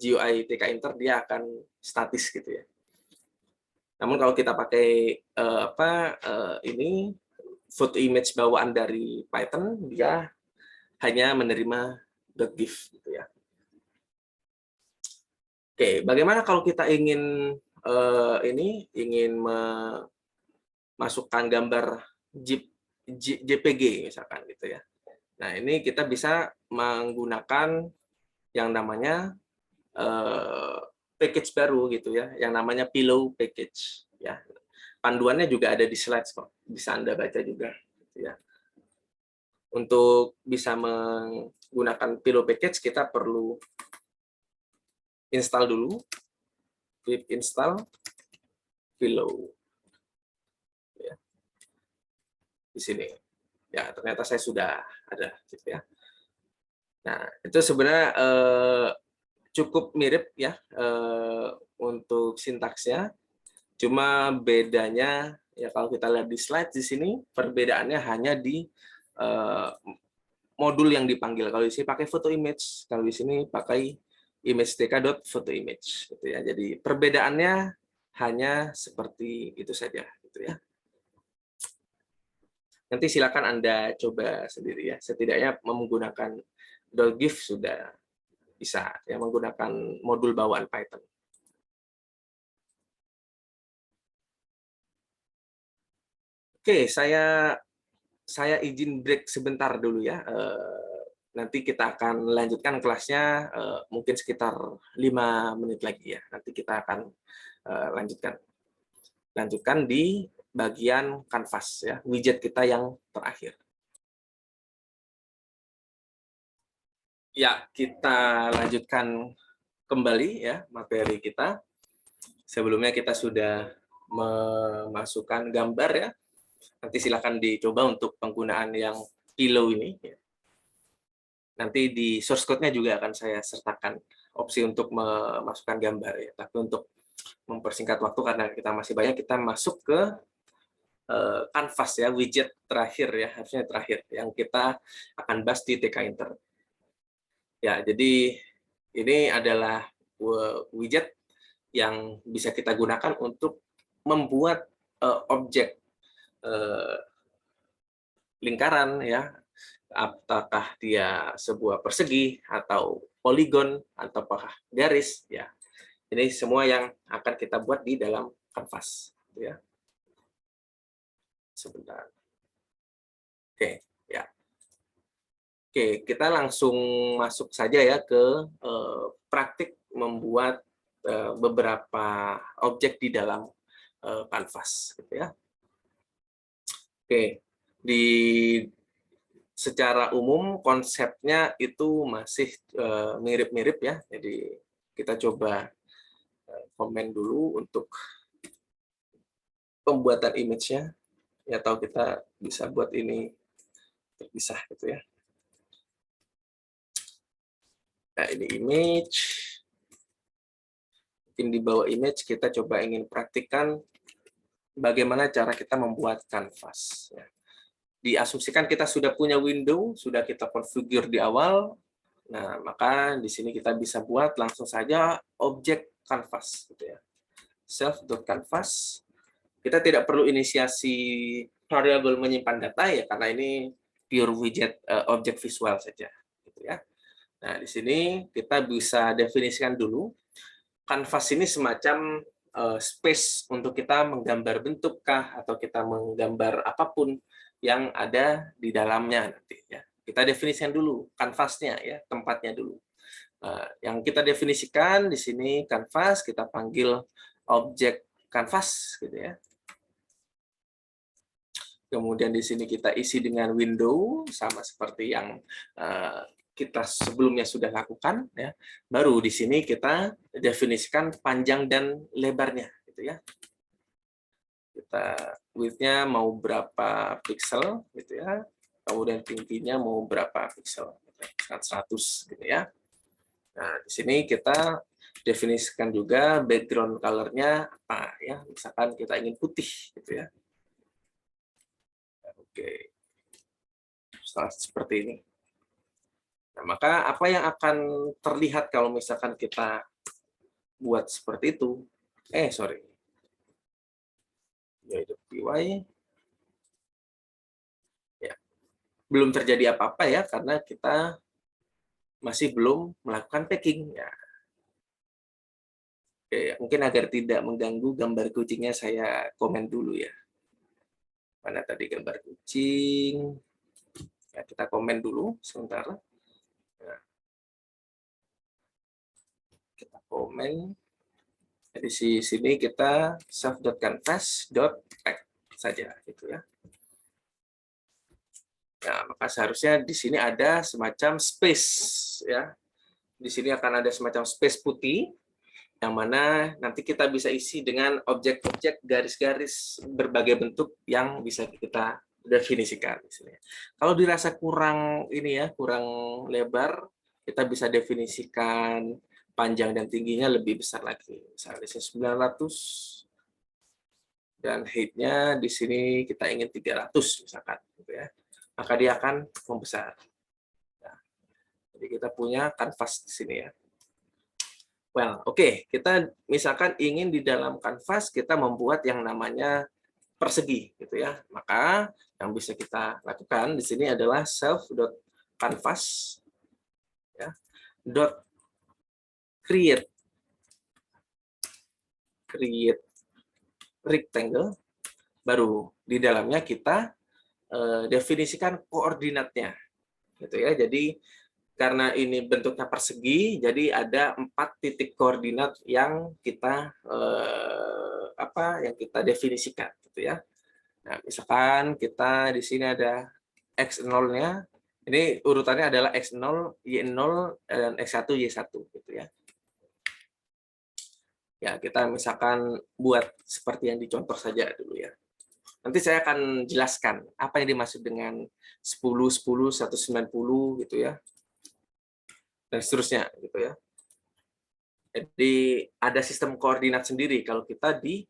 GUI TK Inter dia akan statis gitu ya. Namun kalau kita pakai ini foto image bawaan dari Python, dia hanya menerima .gif gitu ya. Oke, bagaimana kalau kita ingin memasukkan gambar JPG misalkan gitu ya. Nah, ini kita bisa menggunakan yang namanya package baru gitu ya, yang namanya Pillow package ya. Panduannya juga ada di slides kok, bisa Anda baca juga gitu ya. Untuk bisa menggunakan Pillow package kita perlu install dulu, pip install Pillow ya. Di sini ya, ternyata saya sudah ada gitu ya. Nah, itu sebenarnya cukup mirip ya untuk sintaksnya, cuma bedanya ya kalau kita lihat di slide di sini perbedaannya hanya di modul yang dipanggil. Kalau di sini pakai photo image, kalau di sini pakai image tk.photoimage gitu ya. Jadi perbedaannya hanya seperti itu saja gitu ya. Nanti silakan Anda coba sendiri ya. Setidaknya menggunakan .gif sudah bisa ya, menggunakan modul bawaan Python. Oke, saya izin break sebentar dulu ya. Nanti kita akan lanjutkan kelasnya mungkin sekitar 5 menit lagi ya. Nanti kita akan lanjutkan di bagian kanvas ya, widget kita yang terakhir. Ya, kita lanjutkan kembali ya materi kita. Sebelumnya kita sudah memasukkan gambar ya. Nanti silakan dicoba untuk penggunaan yang Pillow ini. Nanti di source code-nya juga akan saya sertakan opsi untuk memasukkan gambar ya. Tapi untuk mempersingkat waktu karena kita masih banyak, kita masuk ke kanvas ya, widget terakhir ya, harusnya terakhir yang kita akan bahas di TK Inter. Ya, jadi ini adalah widget yang bisa kita gunakan untuk membuat objek lingkaran ya, apakah dia sebuah persegi atau poligon ataukah garis ya. Ini semua yang akan kita buat di dalam kanvas ya. Sebentar. Oke, ya. Oke, kita langsung masuk saja ya ke praktik membuat beberapa objek di dalam kanvas gitu ya. Oke, secara umum konsepnya itu masih mirip-mirip ya. Jadi kita coba komen dulu untuk pembuatan image-nya. Ya, tahu kita bisa buat ini terpisah gitu ya. Nah, ini image. Mungkin di bawah image kita coba ingin praktikkan bagaimana cara kita membuat kanvas. Ya. Diasumsikan kita sudah punya window, sudah kita configure di awal. Nah, maka di sini kita bisa buat langsung saja objek kanvas gitu ya. self.canvas. Kita tidak perlu inisiasi variabel menyimpan data ya, karena ini pure widget objek visual saja, gitu ya. Nah, di sini kita bisa definisikan dulu. Canvas ini semacam space untuk kita menggambar bentuk kah, atau kita menggambar apapun yang ada di dalamnya nanti ya. Kita definisikan dulu kanvasnya ya, tempatnya dulu. Yang kita definisikan di sini canvas, kita panggil objek canvas gitu ya. Kemudian di sini kita isi dengan window sama seperti yang kita sebelumnya sudah lakukan ya. Baru di sini kita definisikan panjang dan lebarnya gitu ya. Kita width-nya mau berapa pixel gitu ya. Kemudian tingginya mau berapa pixel. 100 gitu ya. Nah, di sini kita definisikan juga background color-nya apa ya. Misalkan kita ingin putih gitu ya. Oke. Seperti ini. Nah, maka apa yang akan terlihat kalau misalkan kita buat seperti itu? Sorry. Yaitu PY. Ya. Belum terjadi apa-apa ya, karena kita masih belum melakukan packing. Ya. Oke, mungkin agar tidak mengganggu gambar kucingnya, saya komen dulu ya. Mana tadi gambar kucing? Ya, kita komen dulu sebentar. Nah, kita komen. Di sini kita self.canvas.pack saja gitu ya. Nah, maka seharusnya di sini ada semacam space ya. Di sini akan ada semacam space putih yang mana nanti kita bisa isi dengan objek-objek garis-garis berbagai bentuk yang bisa kita definisikan di sini. Kalau dirasa kurang ini ya, kurang lebar, kita bisa definisikan panjang dan tingginya lebih besar lagi. Misalnya di sini 900 dan height-nya di sini kita ingin 300 misalkan gitu ya. Maka dia akan membesar. Nah, jadi kita punya kanvas di sini ya. Well, oke. Kita misalkan ingin di dalam kanvas kita membuat yang namanya persegi gitu ya. Maka yang bisa kita lakukan di sini adalah self.canvas ya, .create rectangle, baru di dalamnya kita definisikan koordinatnya gitu ya. Jadi karena ini bentuknya persegi, jadi ada 4 titik koordinat yang kita definisikan gitu ya. Nah, misalkan kita di sini ada x0-nya, ini urutannya adalah x0, y0 dan x1, y1 gitu ya. Ya, kita misalkan buat seperti yang dicontoh saja dulu ya. Nanti saya akan jelaskan apa yang dimaksud dengan 10, 10, 190 gitu ya. Dan seterusnya gitu ya. Jadi ada sistem koordinat sendiri kalau kita di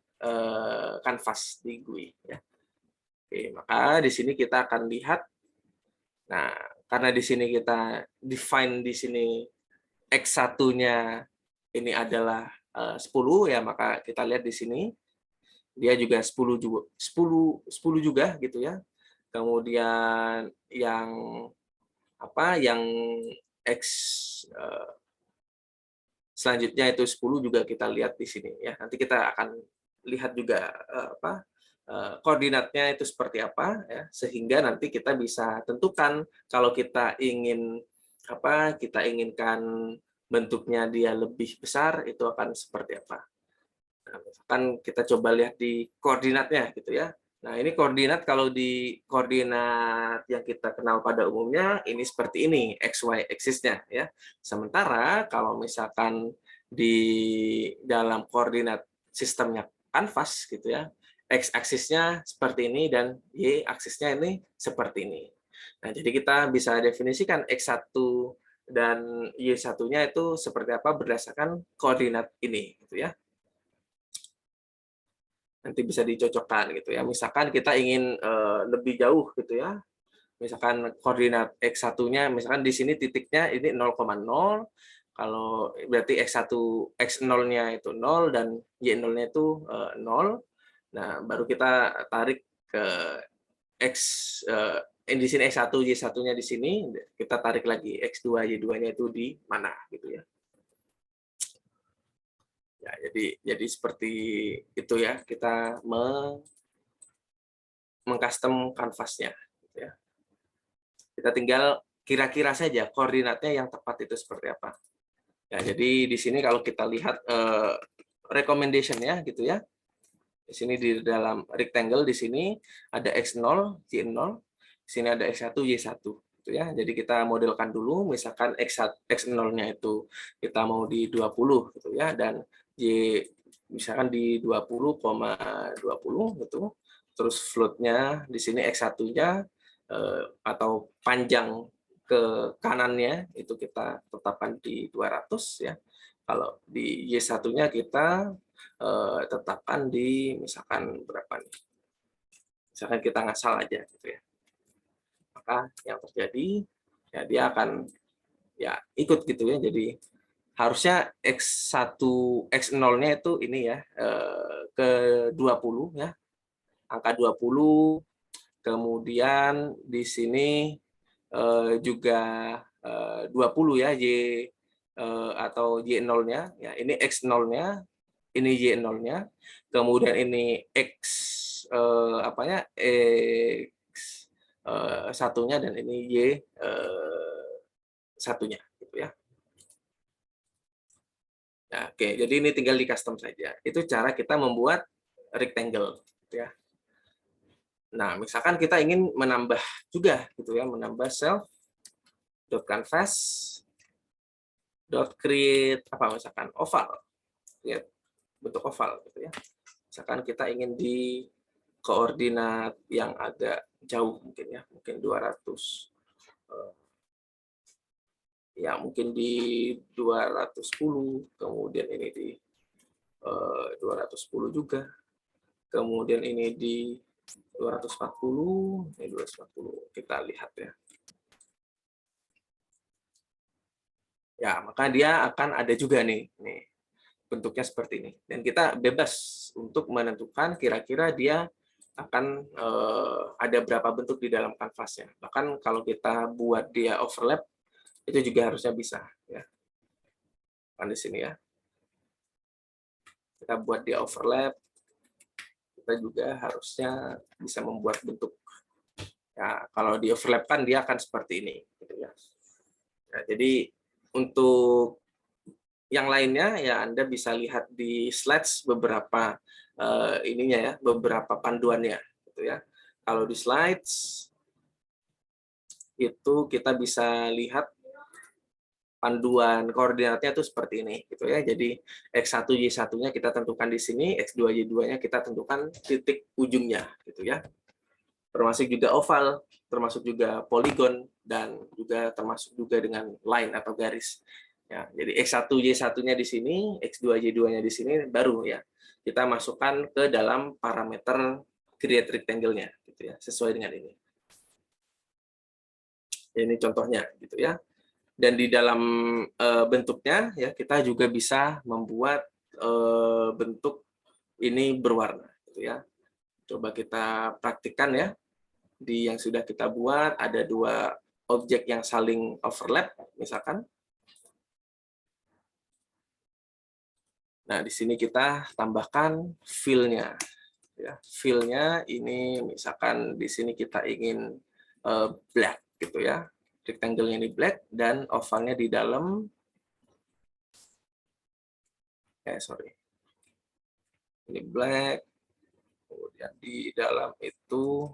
kanvas di GUI ya. Oke, maka di sini kita akan lihat. Nah, karena di sini kita define di sini x1-nya ini adalah 10 ya, maka kita lihat di sini dia juga 10 juga gitu ya. Kemudian yang X selanjutnya itu 10 juga kita lihat di sini ya. Nanti kita akan lihat juga koordinatnya itu seperti apa ya, sehingga nanti kita bisa tentukan kalau kita inginkan bentuknya dia lebih besar itu akan seperti apa. Nah, misalkan kita coba lihat di koordinatnya gitu ya. Nah, ini koordinat, kalau di koordinat yang kita kenal pada umumnya ini seperti ini, XY axis-nya ya. Sementara kalau misalkan di dalam koordinat sistemnya kanvas gitu ya, X axis-nya seperti ini dan Y axis-nya ini seperti ini. Nah, jadi kita bisa definisikan X1 dan Y1-nya itu seperti apa berdasarkan koordinat ini gitu ya. Nanti bisa dicocokkan gitu ya. Misalkan kita ingin lebih jauh gitu ya. Misalkan koordinat X1-nya, misalkan di sini titiknya ini 0,0, Kalau berarti X0-nya itu 0 dan Y0-nya itu 0. Nah, baru kita tarik ke X, di sini X1, Y1-nya di sini, kita tarik lagi X2, Y2-nya itu di mana gitu ya. Ya, jadi seperti itu ya, kita mengcustom kanvasnya gitu ya. Kita tinggal kira-kira saja koordinatnya yang tepat itu seperti apa. Ya, jadi di sini kalau kita lihat recommendation-nya gitu ya. Di sini di dalam rectangle di sini ada X0, Y0, di sini ada X1, Y1 gitu ya. Jadi kita modelkan dulu misalkan X0-nya itu kita mau di 20 gitu ya, dan Y misalkan di 20,20 gitu. Terus float-nya di sini X1-nya atau panjang ke kanannya itu kita tetapkan di 200 ya. Kalau di Y1-nya kita tetapkan di misalkan berapa nih? Misalkan kita ngasal aja gitu ya. Maka yang terjadi ya dia akan ya ikut gitu ya. Jadi harusnya X1 X0-nya itu ini ya ke 20 ya. Angka 20, kemudian di sini juga 20 ya atau Y0-nya ya, ini X0-nya, ini Y0-nya, kemudian ini X apanya X satunya dan ini Y satunya gitu ya. Nah, oke, jadi ini tinggal di custom saja. Itu cara kita membuat rectangle gitu ya. Nah, misalkan kita ingin menambah juga gitu ya, menambah self.canvas create apa misalkan oval, create bentuk oval gitu ya. Misalkan kita ingin di koordinat yang agak jauh mungkin ya, mungkin 200 ya mungkin di 210, kemudian ini di 210 juga, kemudian ini di 240, ini 240, kita lihat ya. Ya, maka dia akan ada juga nih bentuknya seperti ini. Dan kita bebas untuk menentukan kira-kira dia akan ada berapa bentuk di dalam kanvasnya. Bahkan kalau kita buat dia overlap, itu juga harusnya bisa. Ya. Kan di sini ya. Kita buat dia overlap, kita juga harusnya bisa membuat bentuk. Ya, kalau di overlap kan dia akan seperti ini. Gitu ya. Nah, jadi untuk yang lainnya ya Anda bisa lihat di slides beberapa ininya ya, beberapa panduannya gitu ya. Kalau di slides itu kita bisa lihat panduan koordinatnya itu seperti ini gitu ya. Jadi X1 Y1-nya kita tentukan di sini, X2 Y2-nya kita tentukan titik ujungnya gitu ya. Termasuk juga oval, termasuk juga poligon, dan juga termasuk juga dengan line atau garis. Ya, jadi X1 Y1-nya di sini, X2 Y2-nya di sini, baru ya kita masukkan ke dalam parameter create rectangle-nya gitu ya, sesuai dengan ini. Ini contohnya gitu ya. Dan di dalam bentuknya ya kita juga bisa membuat bentuk ini berwarna gitu ya. Coba kita praktikkan ya. Di yang sudah kita buat ada dua objek yang saling overlap misalkan. Nah, di sini kita tambahkan fill-nya. Ya, fill-nya ini misalkan di sini kita ingin black gitu ya. Rectangle-nya ini black dan ovalnya di dalam ini black. Kemudian di dalam itu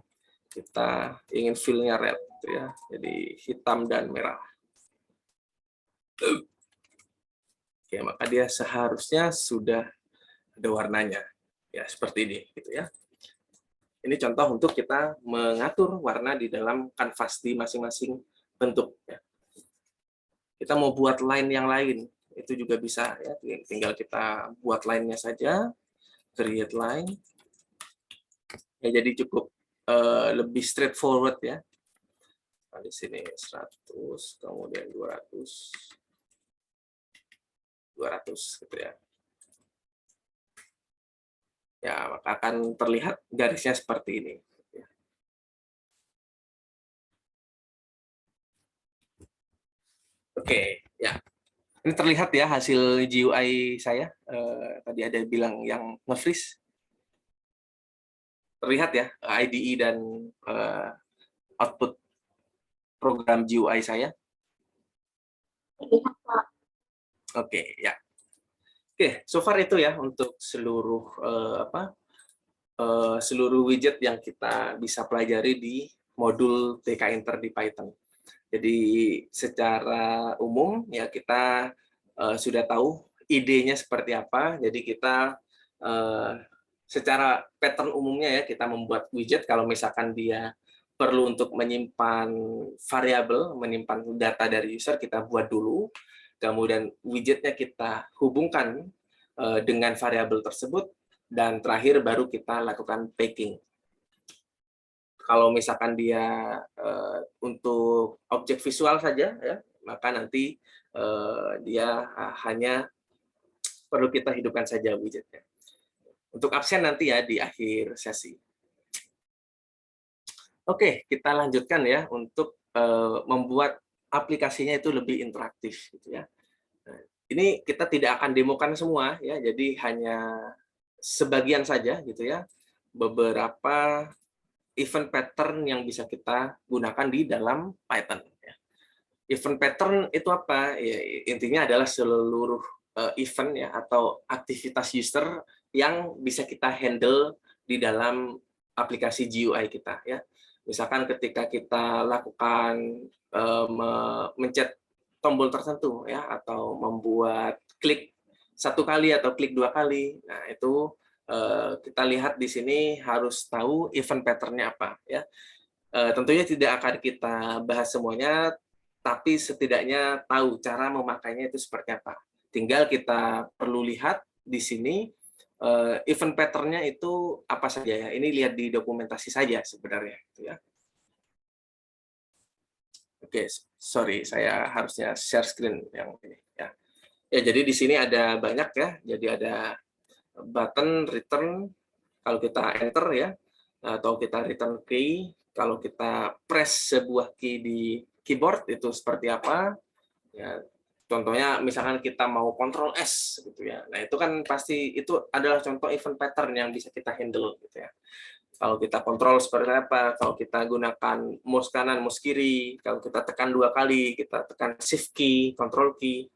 kita ingin fill-nya red gitu ya. Jadi hitam dan merah. Oke, maka dia seharusnya sudah ada warnanya. Ya, seperti ini gitu ya. Ini contoh untuk kita mengatur warna di dalam kanvas di masing-masing bentuk ya. Kita mau buat line yang lain, itu juga bisa ya. Tinggal kita buat line-nya saja, create line. Ya, jadi cukup lebih straightforward ya. Nah, di sini 100, kemudian 200. 200 gitu ya. Ya, maka akan terlihat garisnya seperti ini. Oke, ya. Ini terlihat ya hasil GUI saya. Tadi ada bilang yang nge-freeze. Terlihat ya IDE dan output program GUI saya. Oke, ya. Oke, so far itu ya untuk seluruh seluruh widget yang kita bisa pelajari di modul TK Inter di Python. Jadi secara umum ya kita sudah tahu idenya seperti apa. Jadi kita secara pattern umumnya ya kita membuat widget kalau misalkan dia perlu untuk menyimpan variabel, menyimpan data dari user, kita buat dulu. Kemudian widgetnya kita hubungkan dengan variabel tersebut, dan terakhir baru kita lakukan packing. Kalau misalkan dia untuk objek visual saja, ya, maka nanti dia hanya perlu kita hidupkan saja widgetnya. Untuk absen nanti ya di akhir sesi. Oke, kita lanjutkan ya untuk membuat aplikasinya itu lebih interaktif, gitu ya. Nah, ini kita tidak akan demokan semua ya, jadi hanya sebagian saja gitu ya. Beberapa event pattern yang bisa kita gunakan di dalam Python. Event pattern itu apa? Ya, intinya adalah seluruh event ya atau aktivitas user yang bisa kita handle di dalam aplikasi GUI kita ya. Misalkan ketika kita lakukan mencet tombol tertentu ya, atau membuat klik satu kali atau klik dua kali. Nah, itu kita lihat di sini harus tahu event pattern-nya apa ya. Tentunya tidak akan kita bahas semuanya, tapi setidaknya tahu cara memakainya itu seperti apa. Tinggal kita perlu lihat di sini event pattern-nya itu apa saja ya. Ini lihat di dokumentasi saja sebenarnya gitu ya. Oke, sorry, saya harusnya share screen yang ini ya. Ya, jadi di sini ada banyak ya. Jadi ada button return kalau kita enter ya, atau kita return key kalau kita press sebuah key di keyboard itu seperti apa. Ya, contohnya misalkan kita mau Ctrl S gitu ya. Nah, itu kan pasti itu adalah contoh event pattern yang bisa kita handle gitu ya. Kalau kita kontrol seperti apa, kalau kita gunakan mouse kanan, mouse kiri, kalau kita tekan dua kali, kita tekan shift key, control key.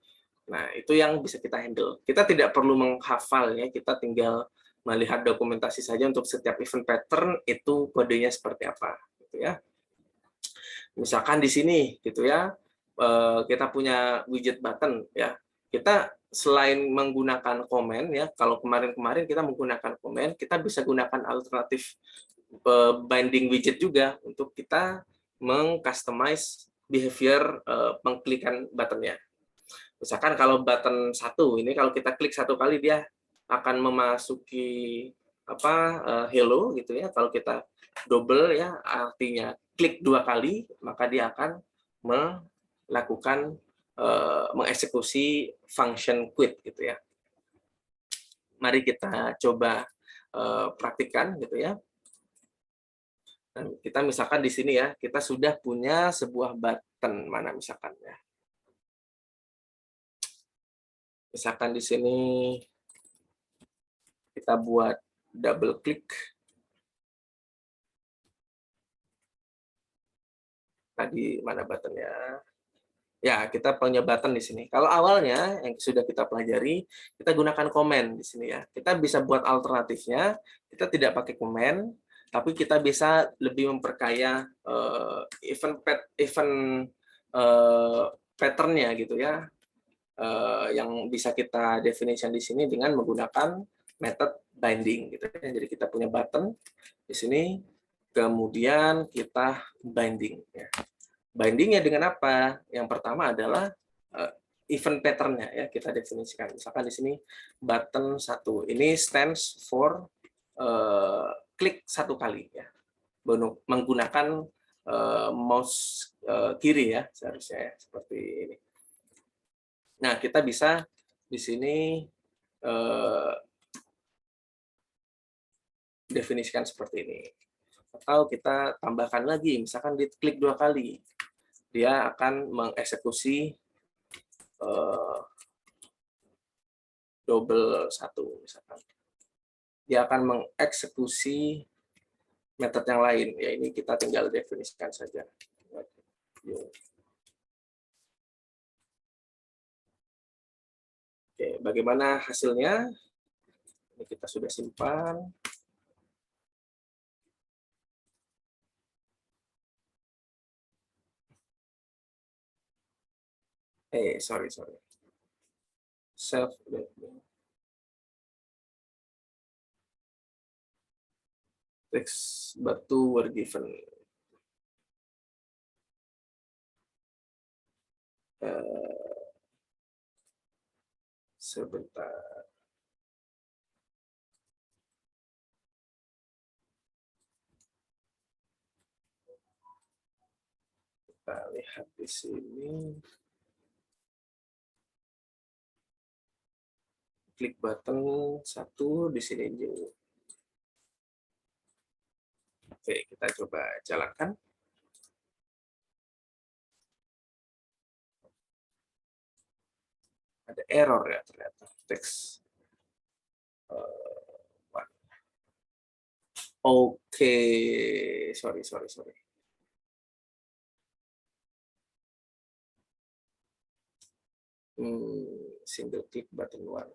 Nah, itu yang bisa kita handle. Kita tidak perlu menghafal ya, kita tinggal melihat dokumentasi saja untuk setiap event pattern itu kodenya seperti apa gitu ya. Misalkan di sini gitu ya, kita punya widget button ya. Kita selain menggunakan komen ya, kalau kemarin-kemarin kita menggunakan komen, kita bisa gunakan alternatif binding widget juga untuk kita mengcustomize behavior pengklikan buttonnya. Misalkan kalau button satu ini kalau kita klik satu kali dia akan memasuki hello gitu ya. Kalau kita double ya artinya klik dua kali maka dia akan melakukan mengeksekusi function quit gitu ya. Mari kita coba praktikkan gitu ya. Dan kita misalkan di sini ya, kita sudah punya sebuah button mana misalkan ya. Misalkan di sini kita buat double klik. Tadi mana buttonnya? Ya, kita punya button di sini. Kalau awalnya yang sudah kita pelajari, kita gunakan komen di sini ya. Kita bisa buat alternatifnya, kita tidak pakai komen, tapi kita bisa lebih memperkaya event pattern-nya gitu ya. Yang bisa kita definition di sini dengan menggunakan method binding gitu ya. Jadi kita punya button di sini, kemudian kita binding ya. Bindingnya dengan apa? Yang pertama adalah event pattern-nya ya, kita definisikan. Misalkan di sini button 1 ini stands for klik satu kali ya, menggunakan mouse kiri ya seharusnya ya, seperti ini. Nah, kita bisa di sini definisikan seperti ini. Atau kita tambahkan lagi, misalkan diklik 2 kali, dia akan mengeksekusi double 1 misalkan. Dia akan mengeksekusi metode yang lain. Ya ini kita tinggal definisikan saja. Oke, bagaimana hasilnya? Ini kita sudah simpan. Sorry. Self text batu were given. Sebentar. Kita lihat di sini. Klik button 1 di sini new. Oke, kita coba jalankan. Ada error ya ternyata. Teks. Oke, sorry. Single click button 1.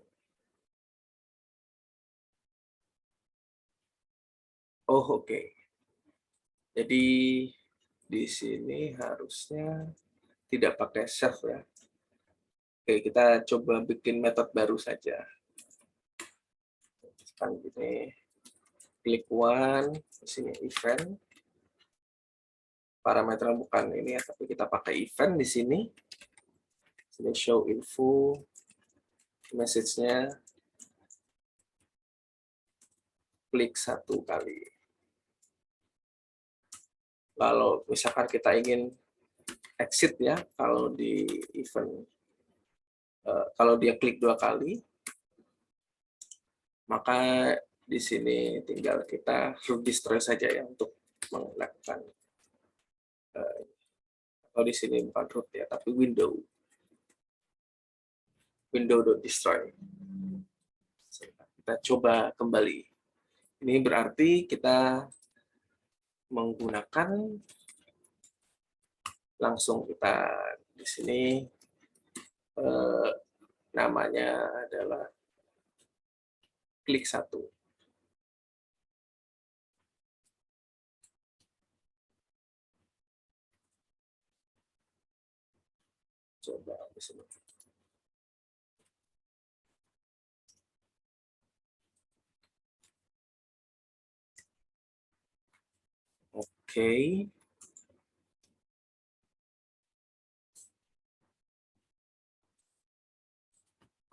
Oh, oke. Jadi di sini harusnya tidak pakai self ya. Oke, kita coba bikin metode baru saja. Sekarang gini, klik one, di sini event. Parameternya bukan ini ya, tapi kita pakai event di sini. Sini show info, message-nya klik 1 kali. Kalau misalkan kita ingin exit ya, kalau di event, kalau dia klik 2 kali, maka di sini tinggal kita destroy saja ya untuk melakukan. Atau di sini bukan root ya, tapi window.destroy. Kita coba kembali. Ini berarti kita menggunakan langsung kita di sini namanya adalah klik 1. Coba di sini. Oke.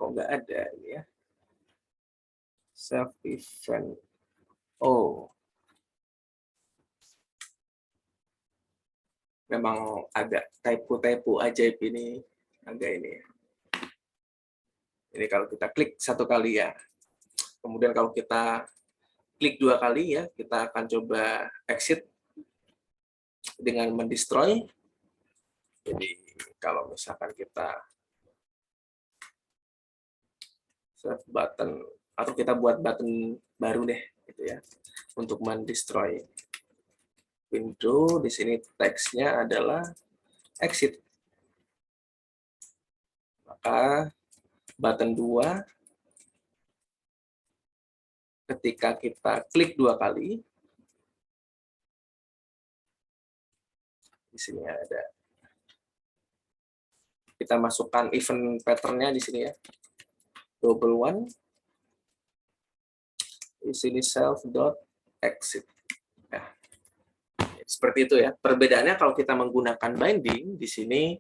Kok nggak ada ini ya? Self event. Oh. Memang agak typo ajaib ini. Agak ini. Ini kalau kita klik 1 kali ya. Kemudian kalau kita klik 2 kali ya, kita akan coba exit dengan mendestroy. Jadi kalau misalkan kita save button atau kita buat button baru deh gitu ya untuk mendestroy window, di sini teksnya adalah exit. Maka button 2 ketika kita klik 2 kali, di sini ada, kita masukkan event pattern-nya di sini ya, double one, di sini self.exit. Nah, seperti itu ya. Perbedaannya kalau kita menggunakan binding, di sini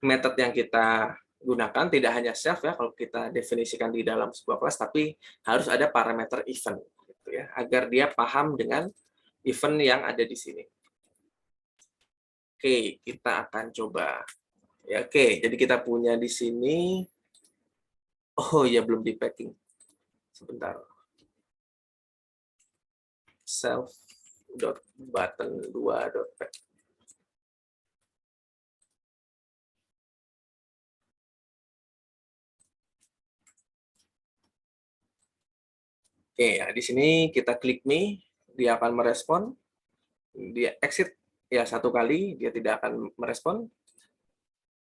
metode yang kita gunakan tidak hanya self ya, kalau kita definisikan di dalam sebuah kelas, tapi harus ada parameter event, gitu ya, agar dia paham dengan event yang ada di sini. Oke, kita akan coba. Ya, oke, jadi kita punya di sini Oh iya, belum di packing. Sebentar. Self.button2.pack. Oke, ya di sini kita klik me, dia akan merespon. Dia exit ya 1 kali, dia tidak akan merespon.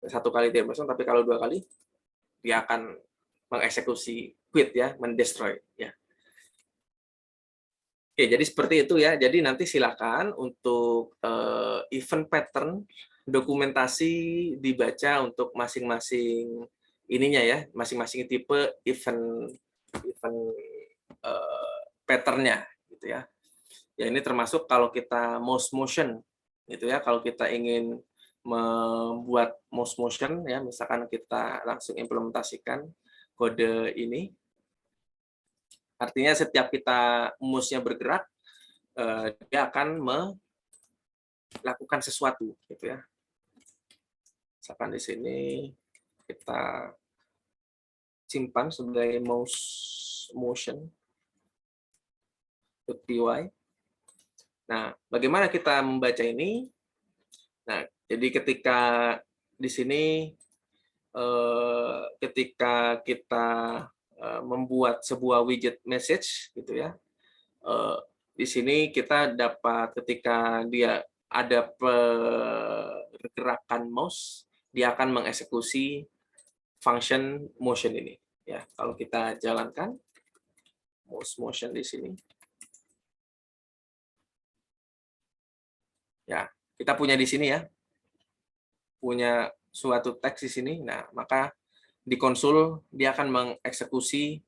1 kali dia merespon, tapi kalau 2 kali dia akan mengeksekusi quit ya, mendestroy ya. Oke, jadi seperti itu ya. Jadi nanti silakan untuk event pattern dokumentasi dibaca untuk masing-masing ininya ya, masing-masing tipe event event pattern-nya gitu ya. Ya ini termasuk kalau kita mouse motion gitu ya. Kalau kita ingin membuat mouse motion ya, misalkan kita langsung implementasikan kode ini. Artinya setiap kita mouse-nya bergerak, dia akan melakukan sesuatu gitu ya. Misalkan di sini kita simpan sebagai mouse motion.py. Nah, bagaimana kita membaca ini? Nah, jadi ketika di sini ketika kita membuat sebuah widget message gitu ya, di sini kita dapat ketika dia ada pergerakan mouse, dia akan mengeksekusi function motion ini ya. Kalau kita jalankan mouse motion di sini, ya kita punya di sini ya, punya suatu teks di sini. Nah, maka di konsul dia akan mengeksekusi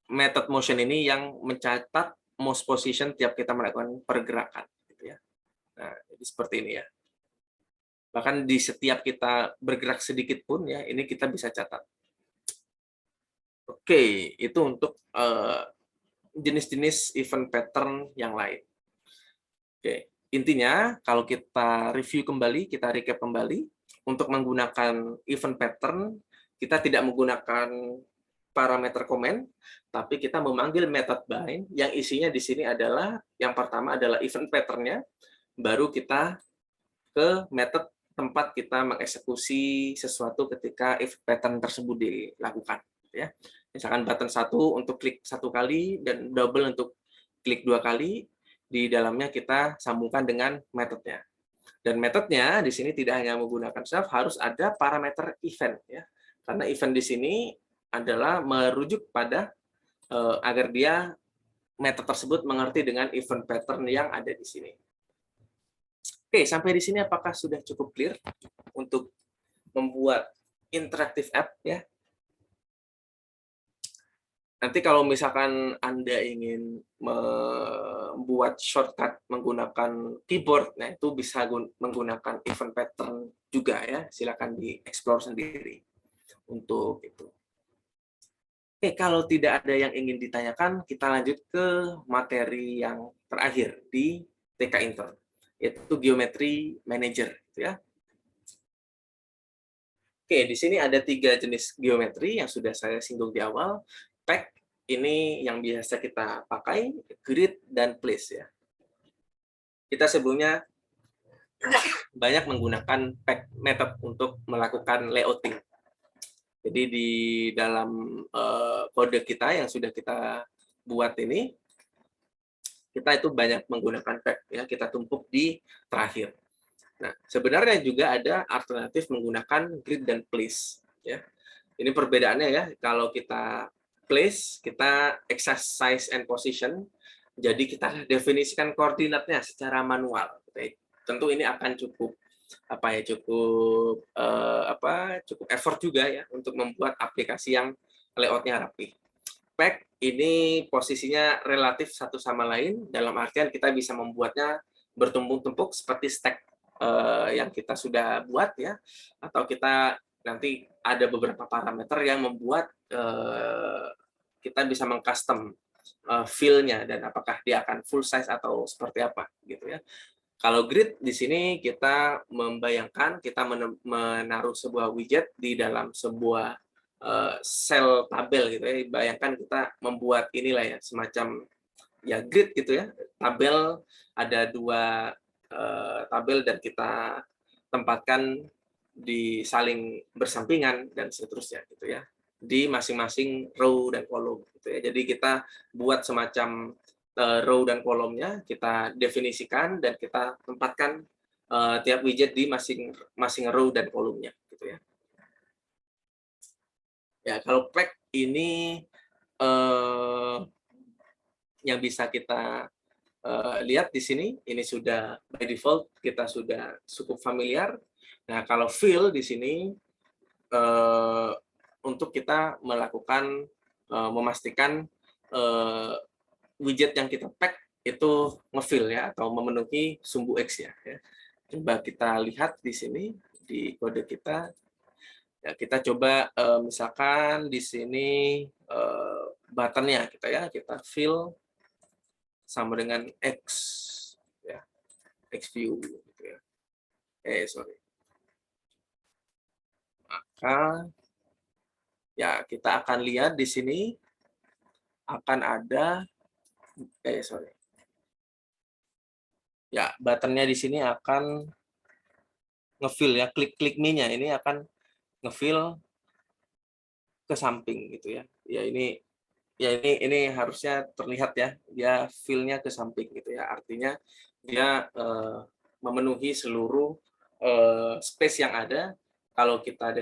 method motion ini yang mencatat mouse position tiap kita melakukan pergerakan gitu ya. Nah, jadi seperti ini ya. Bahkan di setiap kita bergerak sedikit pun ya, ini kita bisa catat. Oke, itu untuk jenis-jenis event pattern yang lain. Oke, intinya kalau kita review kembali, kita recap kembali, untuk menggunakan event pattern, kita tidak menggunakan parameter comment, tapi kita memanggil method bind yang isinya di sini adalah yang pertama adalah event pattern-nya, baru kita ke method tempat kita mengeksekusi sesuatu ketika if pattern tersebut dilakukan ya. Misalkan button 1 untuk klik 1 kali dan double untuk klik 2 kali, di dalamnya kita sambungkan dengan metodenya. Dan metodenya di sini tidak hanya menggunakan self, harus ada parameter event ya. Karena event di sini adalah merujuk pada agar dia metode tersebut mengerti dengan event pattern yang ada di sini. Oke, sampai di sini apakah sudah cukup clear untuk membuat interaktif app ya? Nanti kalau misalkan Anda ingin membuat shortcut menggunakan keyboard, nah itu bisa menggunakan event pattern juga ya. Silakan di-explore sendiri untuk itu. Oke, kalau tidak ada yang ingin ditanyakan, kita lanjut ke materi yang terakhir di TK Intern, yaitu Geometry Manager. Ya. Oke, di sini ada 3 jenis geometri yang sudah saya singgung di awal. Pack, ini yang biasa kita pakai, grid, dan place. Ya. Kita sebelumnya banyak menggunakan pack method untuk melakukan layouting. Jadi di dalam kode kita yang sudah kita buat ini, kita itu banyak menggunakan pack ya, kita tumpuk di terakhir. Nah, sebenarnya juga ada alternatif menggunakan grid dan place ya. Ini perbedaannya ya, kalau kita place, kita exact size and position, jadi kita definisikan koordinatnya secara manual. Tentu ini akan cukup cukup effort juga ya untuk membuat aplikasi yang layoutnya rapi. Pack ini posisinya relatif satu sama lain, dalam artian kita bisa membuatnya bertumpuk-tumpuk seperti stack yang kita sudah buat ya, atau kita nanti ada beberapa parameter yang membuat kita bisa mengcustom fill-nya dan apakah dia akan full size atau seperti apa gitu ya. Kalau grid di sini kita membayangkan kita menaruh sebuah widget di dalam sebuah sel tabel gitu ya. Bayangkan kita membuat inilah ya, semacam ya grid gitu ya, tabel, ada 2 tabel dan kita tempatkan di saling bersampingan dan seterusnya gitu ya, di masing-masing row dan kolom gitu ya. Jadi kita buat semacam row dan kolomnya, kita definisikan dan kita tempatkan tiap widget di masing row dan kolomnya gitu ya. Ya, kalau pack ini yang bisa kita lihat di sini, ini sudah by default kita sudah cukup familiar. Nah, kalau fill di sini untuk kita melakukan memastikan widget yang kita pack itu ngefill ya atau memenuhi sumbu X ya. Coba kita lihat di sini di kode kita. Ya, kita coba misalkan di sini button-nya kita fill sama dengan X ya, X view gitu ya. Sorry. Maka ya kita akan lihat di sini akan ada sorry. Ya, button-nya di sini akan ngefill ya, klik me-nya ini akan ngefill ke samping gitu ya. Ini harusnya terlihat ya, dia fill-nya ke samping gitu ya. Artinya dia memenuhi seluruh space yang ada kalau kita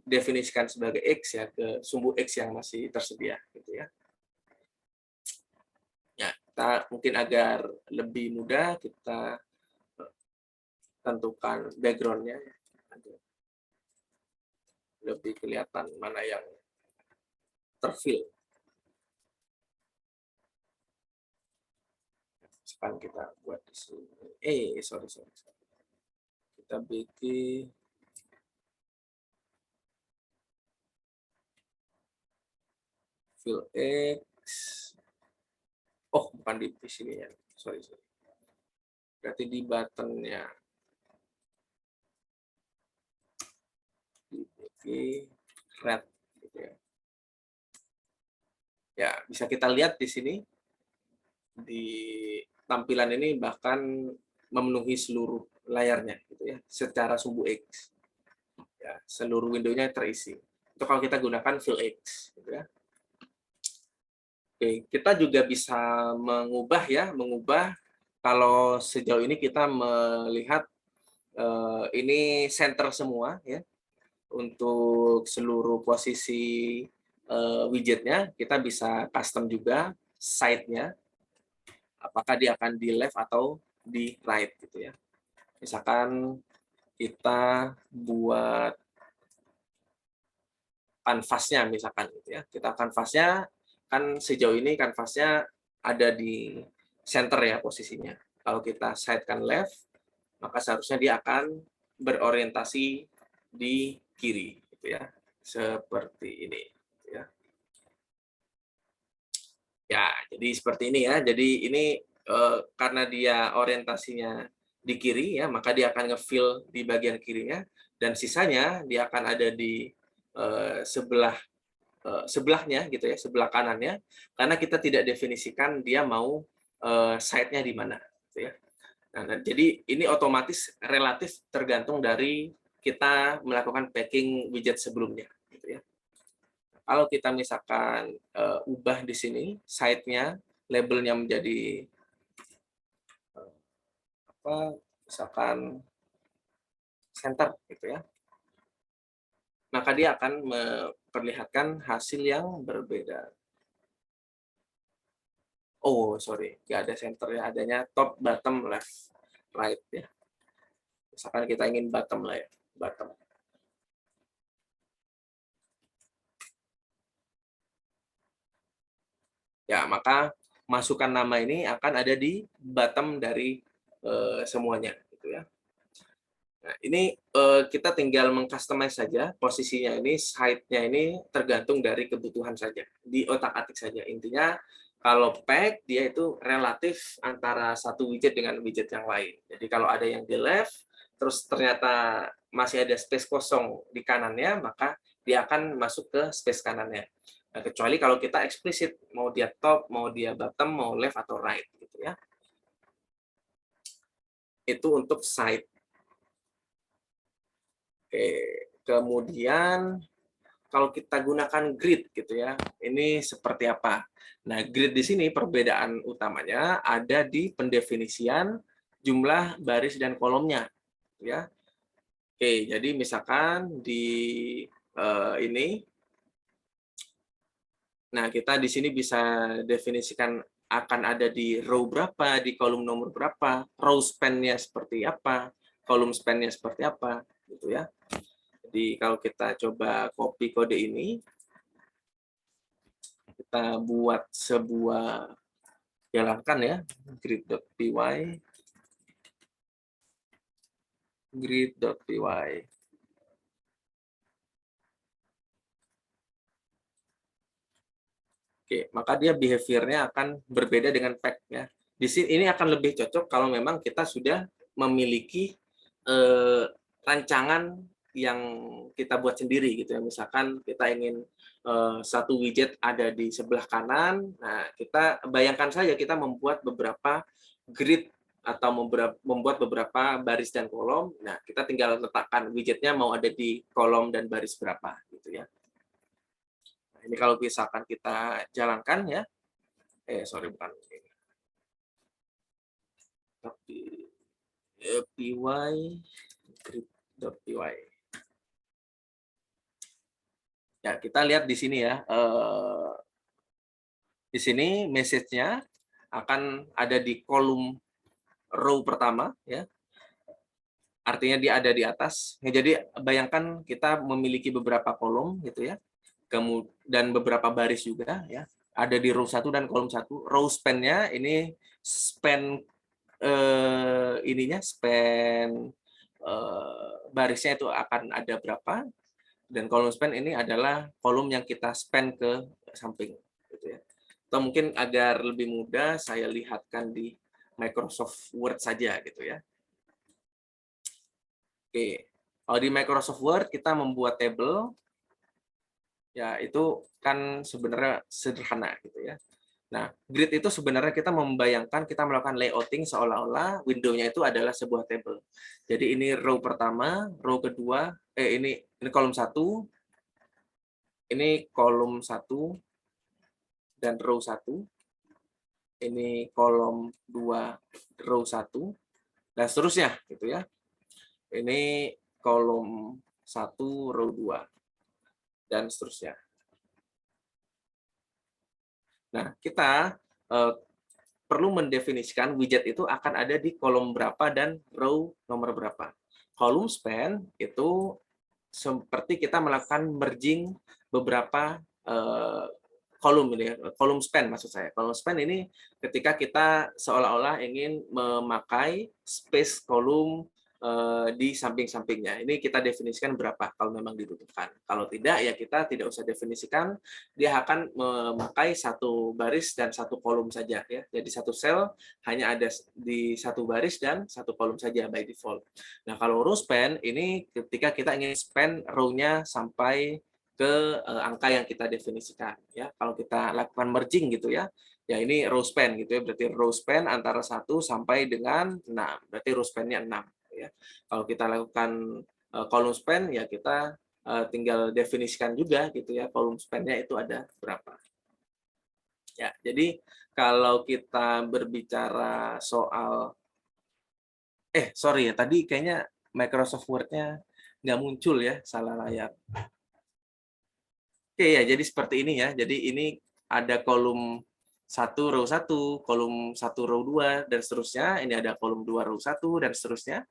definisikan sebagai X ya ke sumbu X yang masih tersedia gitu ya. Ya, kita mungkin agar lebih mudah kita tentukan background-nya lebih kelihatan mana yang terfill. Sekarang kita buat di sini. Sorry. Kita bikin fill X. Oh, bukan di sini ya. Sorry. Berarti di button-nya. Di red gitu ya. Ya, bisa kita lihat di sini di tampilan ini bahkan memenuhi seluruh layarnya gitu ya secara sumbu X. Ya, seluruh window-nya terisi. Itu kalau kita gunakan fill X gitu ya. Oke, kita juga bisa mengubah kalau sejauh ini kita melihat ini center semua ya. Untuk seluruh posisi widgetnya, kita bisa custom juga side-nya, apakah dia akan di left atau di right gitu ya. Misalkan kita buat kanvasnya misalkan gitu ya. Kita kanvasnya kan sejauh ini kanvasnya ada di center ya posisinya. Kalau kita sidekan left, maka seharusnya dia akan berorientasi di kiri gitu ya. Seperti ini ya. Ya, jadi seperti ini ya. Jadi ini karena dia orientasinya di kiri ya, maka dia akan ngefill di bagian kirinya dan sisanya dia akan ada di sebelahnya gitu ya, sebelah kanannya karena kita tidak definisikan dia mau side-nya di mana gitu ya. Nah, jadi ini otomatis relatif tergantung dari kita melakukan packing widget sebelumnya gitu ya. Kalau kita misalkan ubah di sini site-nya, labelnya menjadi misalkan center gitu ya, maka dia akan memperlihatkan hasil yang berbeda. Oh, sorry, nggak ada center ya, adanya top, bottom, left, right ya. Misalkan kita ingin bottom lah ya, bottom. Ya, maka masukkan nama ini akan ada di bottom dari semuanya gitu ya. Nah, ini kita tinggal mengcustomize saja posisinya ini, side-nya ini tergantung dari kebutuhan saja, di otak-atik saja. Intinya kalau pack dia itu relatif antara satu widget dengan widget yang lain. Jadi kalau ada yang di left, terus ternyata masih ada space kosong di kanannya, maka dia akan masuk ke space kanannya. Nah, kecuali kalau kita eksplisit mau dia top, mau dia bottom, mau left atau right gitu ya. Itu untuk side. Oke, kemudian kalau kita gunakan grid gitu ya, ini seperti apa? Nah, grid di sini perbedaan utamanya ada di pendefinisian jumlah baris dan kolomnya, ya. Oke, jadi misalkan di ini, nah kita di sini bisa definisikan akan ada di row berapa, di kolom nomor berapa, row span-nya seperti apa, kolom span-nya seperti apa, gitu ya. Jadi kalau kita coba copy kode ini, kita buat sebuah jalankan ya, grid.py, grid.py. Oke, maka dia behavior-nya akan berbeda dengan pack ya. Di sini ini akan lebih cocok kalau memang kita sudah memiliki rancangan yang kita buat sendiri gitu ya. Misalkan kita ingin satu widget ada di sebelah kanan, nah kita bayangkan saja kita membuat beberapa grid atau membuat beberapa baris dan kolom. Nah, kita tinggal letakkan widgetnya mau ada di kolom dan baris berapa gitu ya. Nah, ini kalau misalkan kita jalankan ya, sorry bukan ini, tapi py grid.py. Ya, kita lihat di sini ya. Di sini message-nya akan ada di kolom row pertama ya. Artinya dia ada di atas. Ya, jadi bayangkan kita memiliki beberapa kolom gitu ya. Dan beberapa baris juga ya. Ada di row 1 dan kolom 1. Row span-nya ini span span barisnya itu akan ada berapa, dan kolom span ini adalah kolom yang kita span ke samping gitu ya. Atau mungkin agar lebih mudah saya lihatkan di Microsoft Word saja gitu ya. Oke, kalau di Microsoft Word kita membuat table, ya itu kan sebenarnya sederhana gitu ya. Nah, grid itu sebenarnya kita membayangkan kita melakukan layouting seolah-olah window-nya itu adalah sebuah table. Jadi ini row pertama, row kedua, ini kolom 1, ini kolom 1 dan row 1, ini kolom 2, row 1, dan seterusnya gitu ya. Ini kolom 1, row 2, dan seterusnya. Nah, kita perlu mendefinisikan widget itu akan ada di kolom berapa dan row nomor berapa. Kolom span itu seperti kita melakukan merging beberapa kolom ini ya, kolom span maksud saya. Kolom span ini ketika kita seolah-olah ingin memakai space kolom di samping-sampingnya. Ini kita definisikan berapa kalau memang dibutuhkan. Kalau tidak, ya kita tidak usah definisikan. Dia akan memakai satu baris dan satu kolom saja ya. Jadi satu sel hanya ada di satu baris dan satu kolom saja by default. Nah, kalau row span ini ketika kita ingin span row-nya sampai ke angka yang kita definisikan ya. Kalau kita lakukan merging gitu ya. Ya ini row span gitu ya. Berarti row span antara 1 sampai dengan 6. Berarti row span-nya 6 ya. Kalau kita lakukan kolom span ya kita tinggal definisikan juga gitu ya, kolom span-nya itu ada berapa. Ya, jadi kalau kita berbicara soal sorry ya, tadi kayaknya Microsoft Word-nya nggak muncul ya, salah layar. Oke ya, jadi seperti ini ya. Jadi ini ada kolom 1 row 1, kolom 1 row 2 dan seterusnya. Ini ada kolom 2 row 1 dan seterusnya.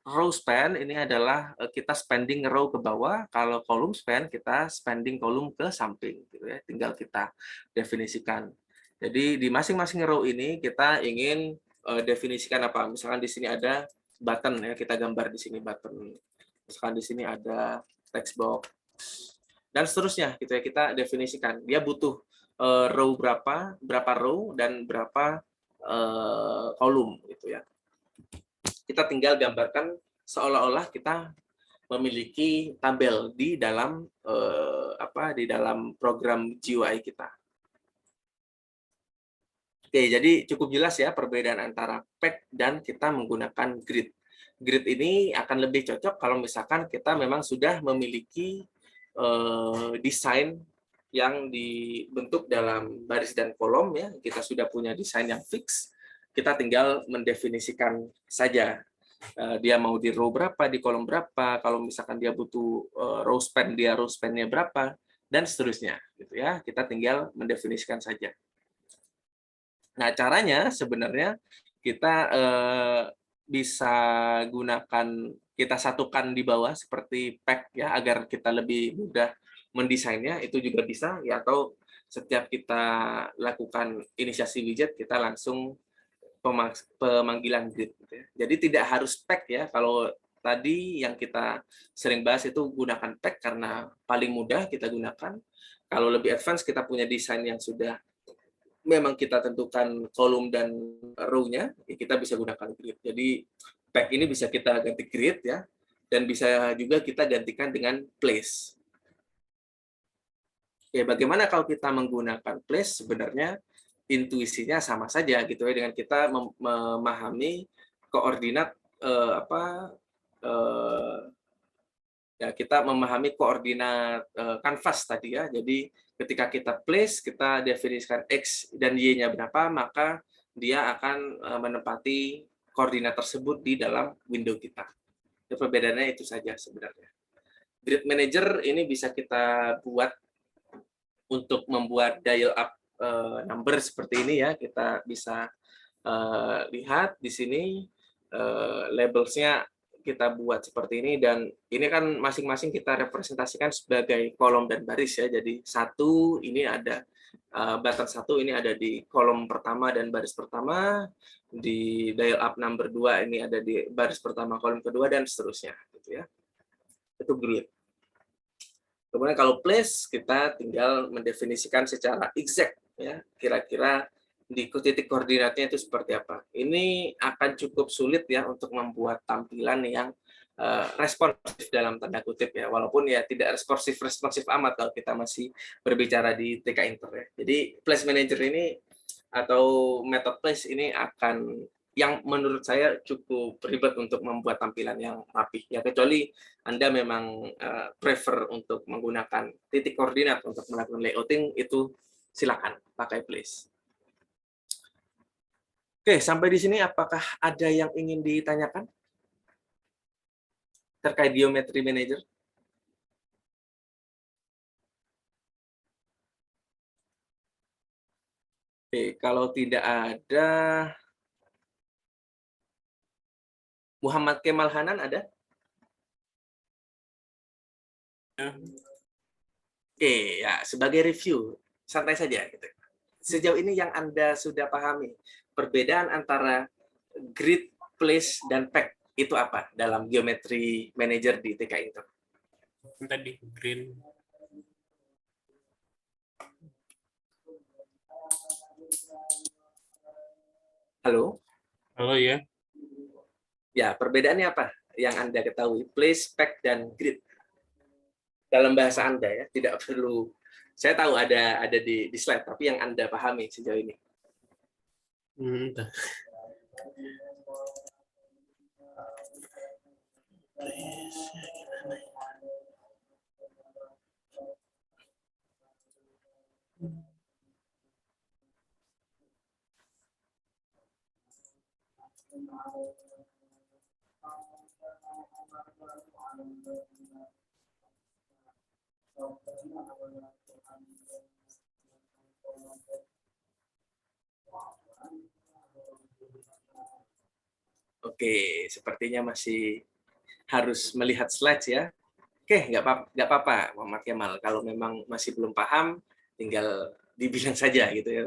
Row span ini adalah kita spending row ke bawah, kalau column span kita spending kolom ke samping gitu ya. Tinggal kita definisikan. Jadi di masing-masing row ini kita ingin definisikan apa? Misalkan di sini ada button ya, kita gambar di sini button. Misalkan di sini ada text box dan seterusnya gitu ya, kita definisikan. Dia butuh row berapa row dan berapa kolom gitu ya. Kita tinggal gambarkan seolah-olah kita memiliki tabel di dalam di dalam program GUI kita. Oke, jadi cukup jelas ya perbedaan antara pack dan kita menggunakan grid. Grid ini akan lebih cocok kalau misalkan kita memang sudah memiliki desain yang dibentuk dalam baris dan kolom ya. Kita sudah punya desain yang fix. Kita tinggal mendefinisikan saja dia mau di row berapa, di kolom berapa. Kalau misalkan dia butuh row span, dia row span-nya berapa dan seterusnya gitu ya. Kita tinggal mendefinisikan saja. Nah, caranya sebenarnya kita bisa gunakan, kita satukan di bawah seperti pack ya, agar kita lebih mudah mendesainnya, itu juga bisa ya, atau setiap kita lakukan inisiasi widget, kita langsung pemanggilan grid gitu ya. Jadi tidak harus pack ya, kalau tadi yang kita sering bahas itu gunakan pack karena paling mudah kita gunakan. Kalau lebih advance kita punya desain yang sudah memang kita tentukan kolom dan row-nya, kita bisa gunakan grid. Jadi pack ini bisa kita ganti grid ya, dan bisa juga kita gantikan dengan place. Ya, bagaimana kalau kita menggunakan place? Sebenarnya intuisinya sama saja gitu ya, dengan kita memahami koordinat ya, kita memahami koordinat kanvas tadi ya. Jadi ketika kita place, kita definisikan X dan Y-nya berapa, maka dia akan menempati koordinat tersebut di dalam window kita. Itu perbedaannya itu saja sebenarnya. Grid Manager ini bisa kita buat untuk membuat dial up number seperti ini ya. Kita bisa lihat di sini labels-nya kita buat seperti ini, dan ini kan masing-masing kita representasikan sebagai kolom dan baris ya. Jadi satu ini ada button satu ini ada di kolom pertama dan baris pertama, di dial up number 2 ini ada di baris pertama kolom kedua, dan seterusnya gitu ya. Itu grid. Kemudian kalau place, kita tinggal mendefinisikan secara exact ya, kira-kira di titik koordinatnya itu seperti apa. Ini akan cukup sulit ya untuk membuat tampilan yang responsif dalam tanda kutip ya, walaupun ya tidak responsif amat kalau kita masih berbicara di TK Inter ya. Jadi place manager ini atau method place ini akan, yang menurut saya cukup ribet untuk membuat tampilan yang rapi ya, kecuali Anda memang prefer untuk menggunakan titik koordinat untuk melakukan layouting, itu silakan pakai place. Oke, sampai di sini apakah ada yang ingin ditanyakan terkait Geometry Manager? Oke, kalau tidak ada, Muhammad Kemal Hanan ada? Oke, ya, sebagai review, santai saja gitu. Sejauh ini yang Anda sudah pahami, perbedaan antara grid, place, dan pack itu apa dalam Geometry Manager di TK Inter? Tadi green. Halo? Halo ya. Ya, perbedaannya apa yang Anda ketahui? Place, pack, dan grid. Dalam bahasa Anda ya, tidak perlu, saya tahu ada di slide, tapi yang Anda pahami sejauh ini. Entah. Oke, sepertinya masih harus melihat slides ya. Oke, nggak apa-apa, Muhammad Kemal. Kalau memang masih belum paham, tinggal dibilang saja gitu ya.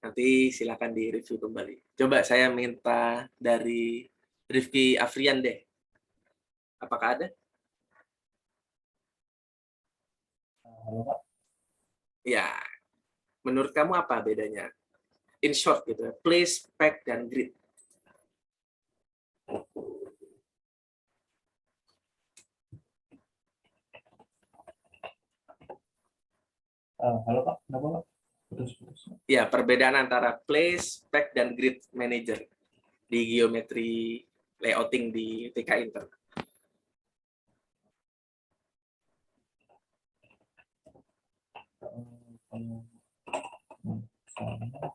Nanti silakan di-review kembali. Coba saya minta dari Rifki Afrian deh. Apakah ada? Ya, menurut kamu apa bedanya? In short gitu ya, place, pack, dan grid. Halo Pak, kenapa Pak? Putus-putus. Ya, perbedaan antara place, spec, dan grid manager di geometri layouting di TK Inter. Kalau misalnya,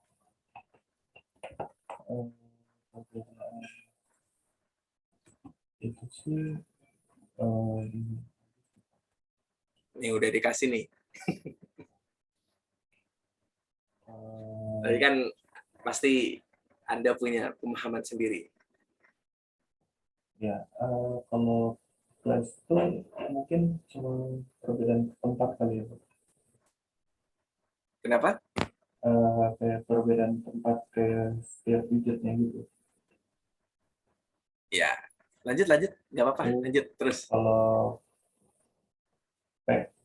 perbedaan itu sih Ini udah dikasih nih. Tapi kan pasti Anda punya pemahaman sendiri. ya kalau place itu mungkin cuma perbedaan tempat kali ya Pak. Kenapa? Kayak perbedaan tempat kayak setiap widgetnya gitu. Ya, lanjut. Nggak apa-apa, lanjut terus. Kalau pack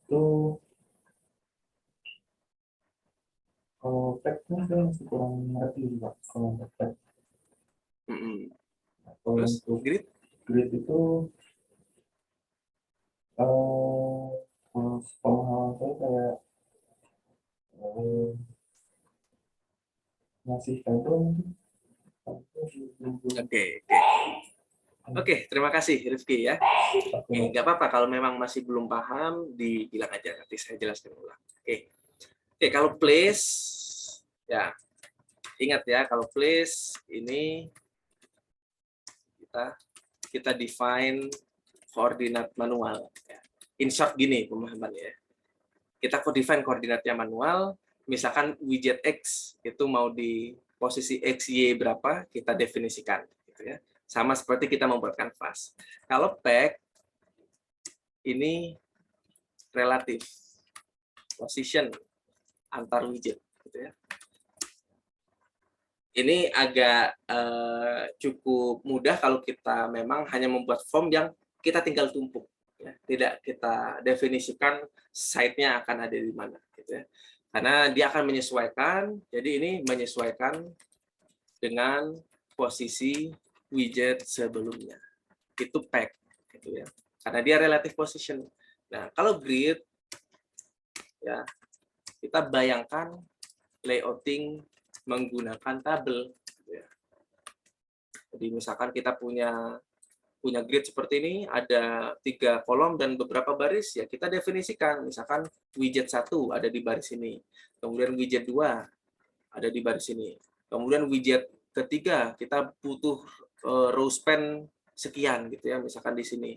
itu saya masih kurang ngerti sih Pak. Kalau untuk pack, kalau Terus, untuk grid? grid itu pemahaman saya kayak ngasih contoh mungkin. Oke, terima kasih Rifki ya. Oke, Nggak apa-apa kalau memang masih belum paham, dibilang aja, nanti saya jelaskan ulang. Oke, kalau place, ya ingat ya, kalau place ini kita define koordinat manual. In short gini pemahamannya. Kita define koordinatnya manual, misalkan widget X itu mau di posisi X, Y berapa, kita definisikan. Gitu ya. Sama seperti kita membuat kanvas. Kalau pack, ini relatif position antar widget. Gitu ya. Ini agak cukup mudah kalau kita memang hanya membuat form yang kita tinggal tumpuk. Ya. Tidak kita definisikan site-nya akan ada di mana. Gitu ya. Karena dia akan menyesuaikan, jadi ini menyesuaikan dengan posisi widget sebelumnya. Itu pack. Gitu ya. Karena dia relative position. Nah, kalau grid, ya kita bayangkan layouting menggunakan tabel. Jadi misalkan kita punya grid seperti ini, ada 3 kolom dan beberapa baris, ya kita definisikan. Misalkan widget 1 ada di baris ini, kemudian widget 2 ada di baris ini, kemudian widget ketiga kita butuh row span sekian gitu ya, misalkan di sini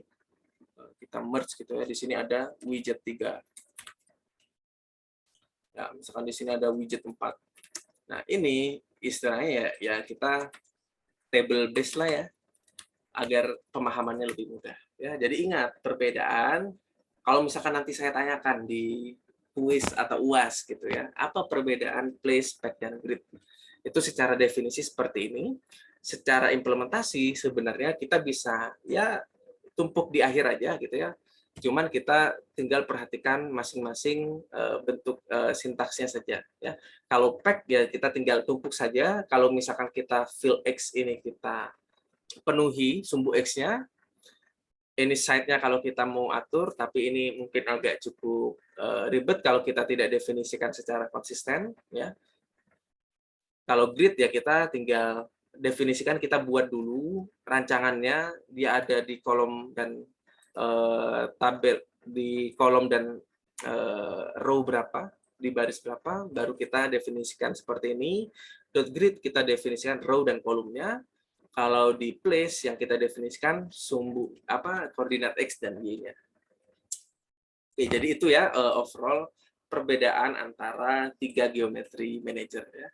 kita merge gitu ya, di sini ada widget 3. Ya, misalkan di sini ada widget 4. Nah, ini istilahnya ya kita table base lah ya, agar pemahamannya lebih mudah. Ya, jadi ingat perbedaan. Kalau misalkan nanti saya tanyakan di kuis atau UAS gitu ya, apa perbedaan place, spec, dan grid? Itu secara definisi seperti ini. Secara implementasi sebenarnya kita bisa ya tumpuk di akhir aja gitu ya. Cuman kita tinggal perhatikan masing-masing bentuk sintaksnya saja. Ya. Kalau pack ya kita tinggal tumpuk saja. Kalau misalkan kita fill X ini kita penuhi sumbu X-nya, ini site-nya kalau kita mau atur, tapi ini mungkin agak cukup ribet kalau kita tidak definisikan secara konsisten. Ya. Kalau grid ya kita tinggal definisikan, kita buat dulu rancangannya, dia ada di kolom dan tabel, di kolom dan row berapa, di baris berapa, baru kita definisikan seperti ini. Dot grid kita definisikan row dan kolomnya. Kalau di place yang kita definisikan sumbu koordinat X dan Y-nya. Oke, jadi itu ya overall perbedaan antara 3 geometri manager ya.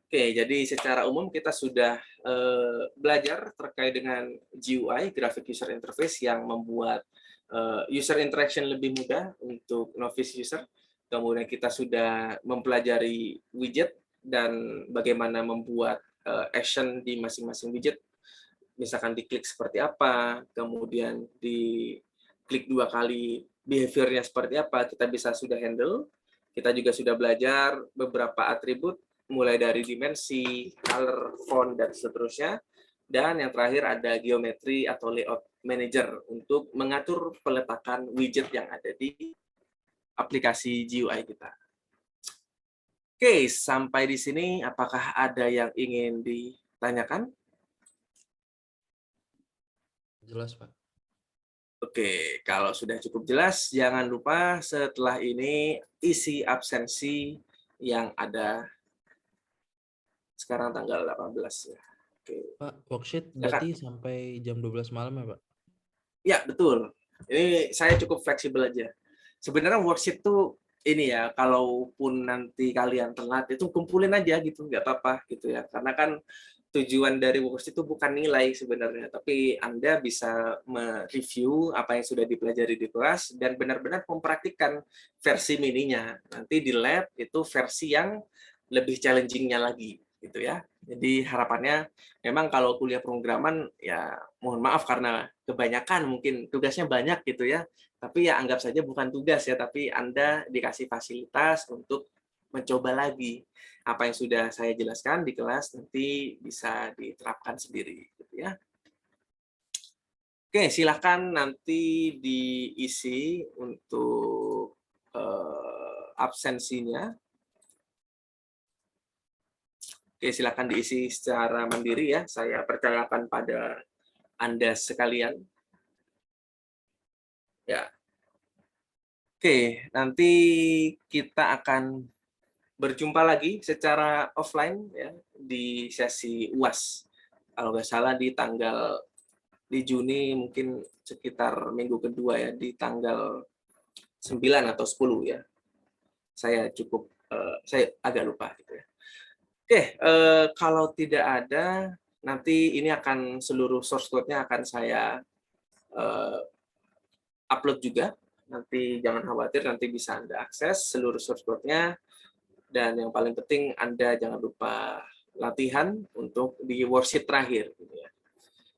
Oke, jadi secara umum kita sudah belajar terkait dengan GUI, Graphic User Interface, yang membuat user interaction lebih mudah untuk novice user. Kemudian kita sudah mempelajari widget dan bagaimana membuat action di masing-masing widget. Misalkan diklik seperti apa, kemudian diklik 2 kali, behavior-nya seperti apa, kita bisa sudah handle. Kita juga sudah belajar beberapa atribut, mulai dari dimensi, color, font, dan seterusnya. Dan yang terakhir ada geometri atau layout manager untuk mengatur peletakan widget yang ada di aplikasi GUI kita. Oke, sampai di sini apakah ada yang ingin ditanyakan? Jelas, Pak. Oke, kalau sudah cukup jelas, jangan lupa setelah ini isi absensi yang ada sekarang tanggal 18 ya. Oke. Pak, worksheet Ya, Kak? berarti sampai jam 12 malam ya, Pak? Ya, betul. Ini saya cukup fleksibel aja. Sebenarnya worksheet tuh ini ya, kalaupun nanti kalian telat itu kumpulin aja gitu, nggak apa-apa gitu ya. Karena kan tujuan dari worksheet itu bukan nilai sebenarnya, tapi Anda bisa mereview apa yang sudah dipelajari di kelas dan benar-benar mempraktikkan versi mininya. Nanti di lab itu versi yang lebih challenging-nya lagi gitu ya. Jadi harapannya memang kalau kuliah pemrograman ya mohon maaf karena kebanyakan mungkin tugasnya banyak gitu ya. Tapi ya anggap saja bukan tugas ya, tapi Anda dikasih fasilitas untuk mencoba lagi apa yang sudah saya jelaskan di kelas nanti bisa diterapkan sendiri gitu ya. Oke, silakan nanti diisi untuk absensinya. Oke, silakan diisi secara mandiri ya. Saya percayakan pada Anda sekalian. Ya. Oke, nanti kita akan berjumpa lagi secara offline ya di sesi UAS. Kalau nggak salah di Juni mungkin sekitar minggu kedua ya, di tanggal 9 atau 10 ya. Saya agak lupa gitu ya. Oke, kalau tidak ada nanti ini akan seluruh source code-nya akan saya upload juga. Nanti jangan khawatir, nanti bisa Anda akses seluruh source code-nya. Dan yang paling penting Anda jangan lupa latihan untuk di worksheet terakhir. Gitu ya.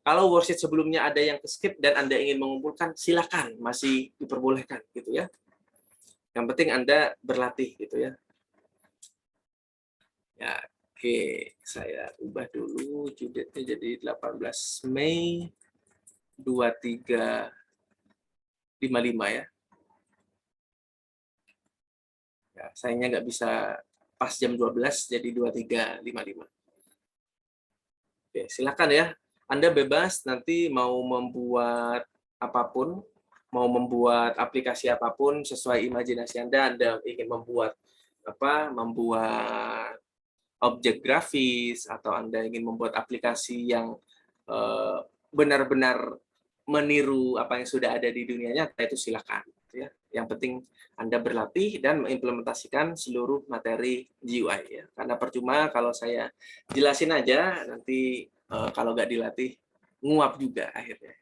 Kalau worksheet sebelumnya ada yang skip dan Anda ingin mengumpulkan, silakan, masih diperbolehkan gitu ya. Yang penting Anda berlatih gitu ya. Ya, oke, saya ubah dulu due-date-nya jadi 18 Mei 2355 ya. Ya, sayangnya nggak bisa pas jam 12 jadi 2355. Oke, silakan ya. Anda bebas nanti mau membuat apapun, mau membuat aplikasi apapun sesuai imajinasi Anda. Anda ingin membuat membuat objek grafis atau Anda ingin membuat aplikasi yang benar-benar meniru apa yang sudah ada di dunia nyata, itu silakan. Ya. Yang penting Anda berlatih dan mengimplementasikan seluruh materi GUI. Ya. Karena percuma kalau saya jelasin aja, nanti kalau nggak dilatih, nguap juga akhirnya.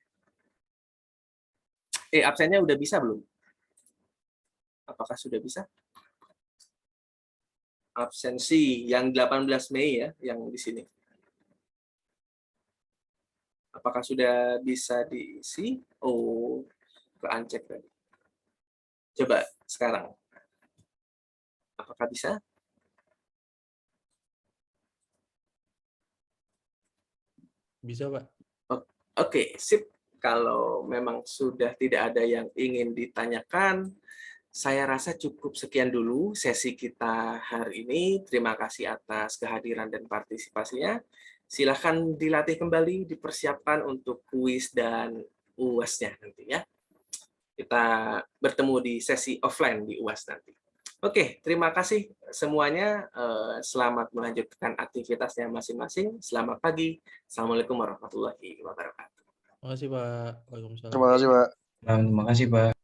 Absennya udah bisa belum? Apakah sudah bisa? Absensi yang 18 Mei ya, yang di sini. Apakah sudah bisa diisi? Oh, ke-uncheck tadi. Coba sekarang. Apakah bisa? Bisa, Pak. Oke, sip. Kalau memang sudah tidak ada yang ingin ditanyakan, saya rasa cukup sekian dulu sesi kita hari ini. Terima kasih atas kehadiran dan partisipasinya. Silahkan dilatih kembali, dipersiapkan untuk kuis dan UAS-nya nanti ya. Kita bertemu di sesi offline di UAS nanti. Oke, terima kasih semuanya. Selamat melanjutkan aktivitasnya masing-masing. Selamat pagi. Assalamualaikum warahmatullahi wabarakatuh. Makasih, Pak. Waalaikumsalam. Terima kasih, Pak. Terima kasih, Pak.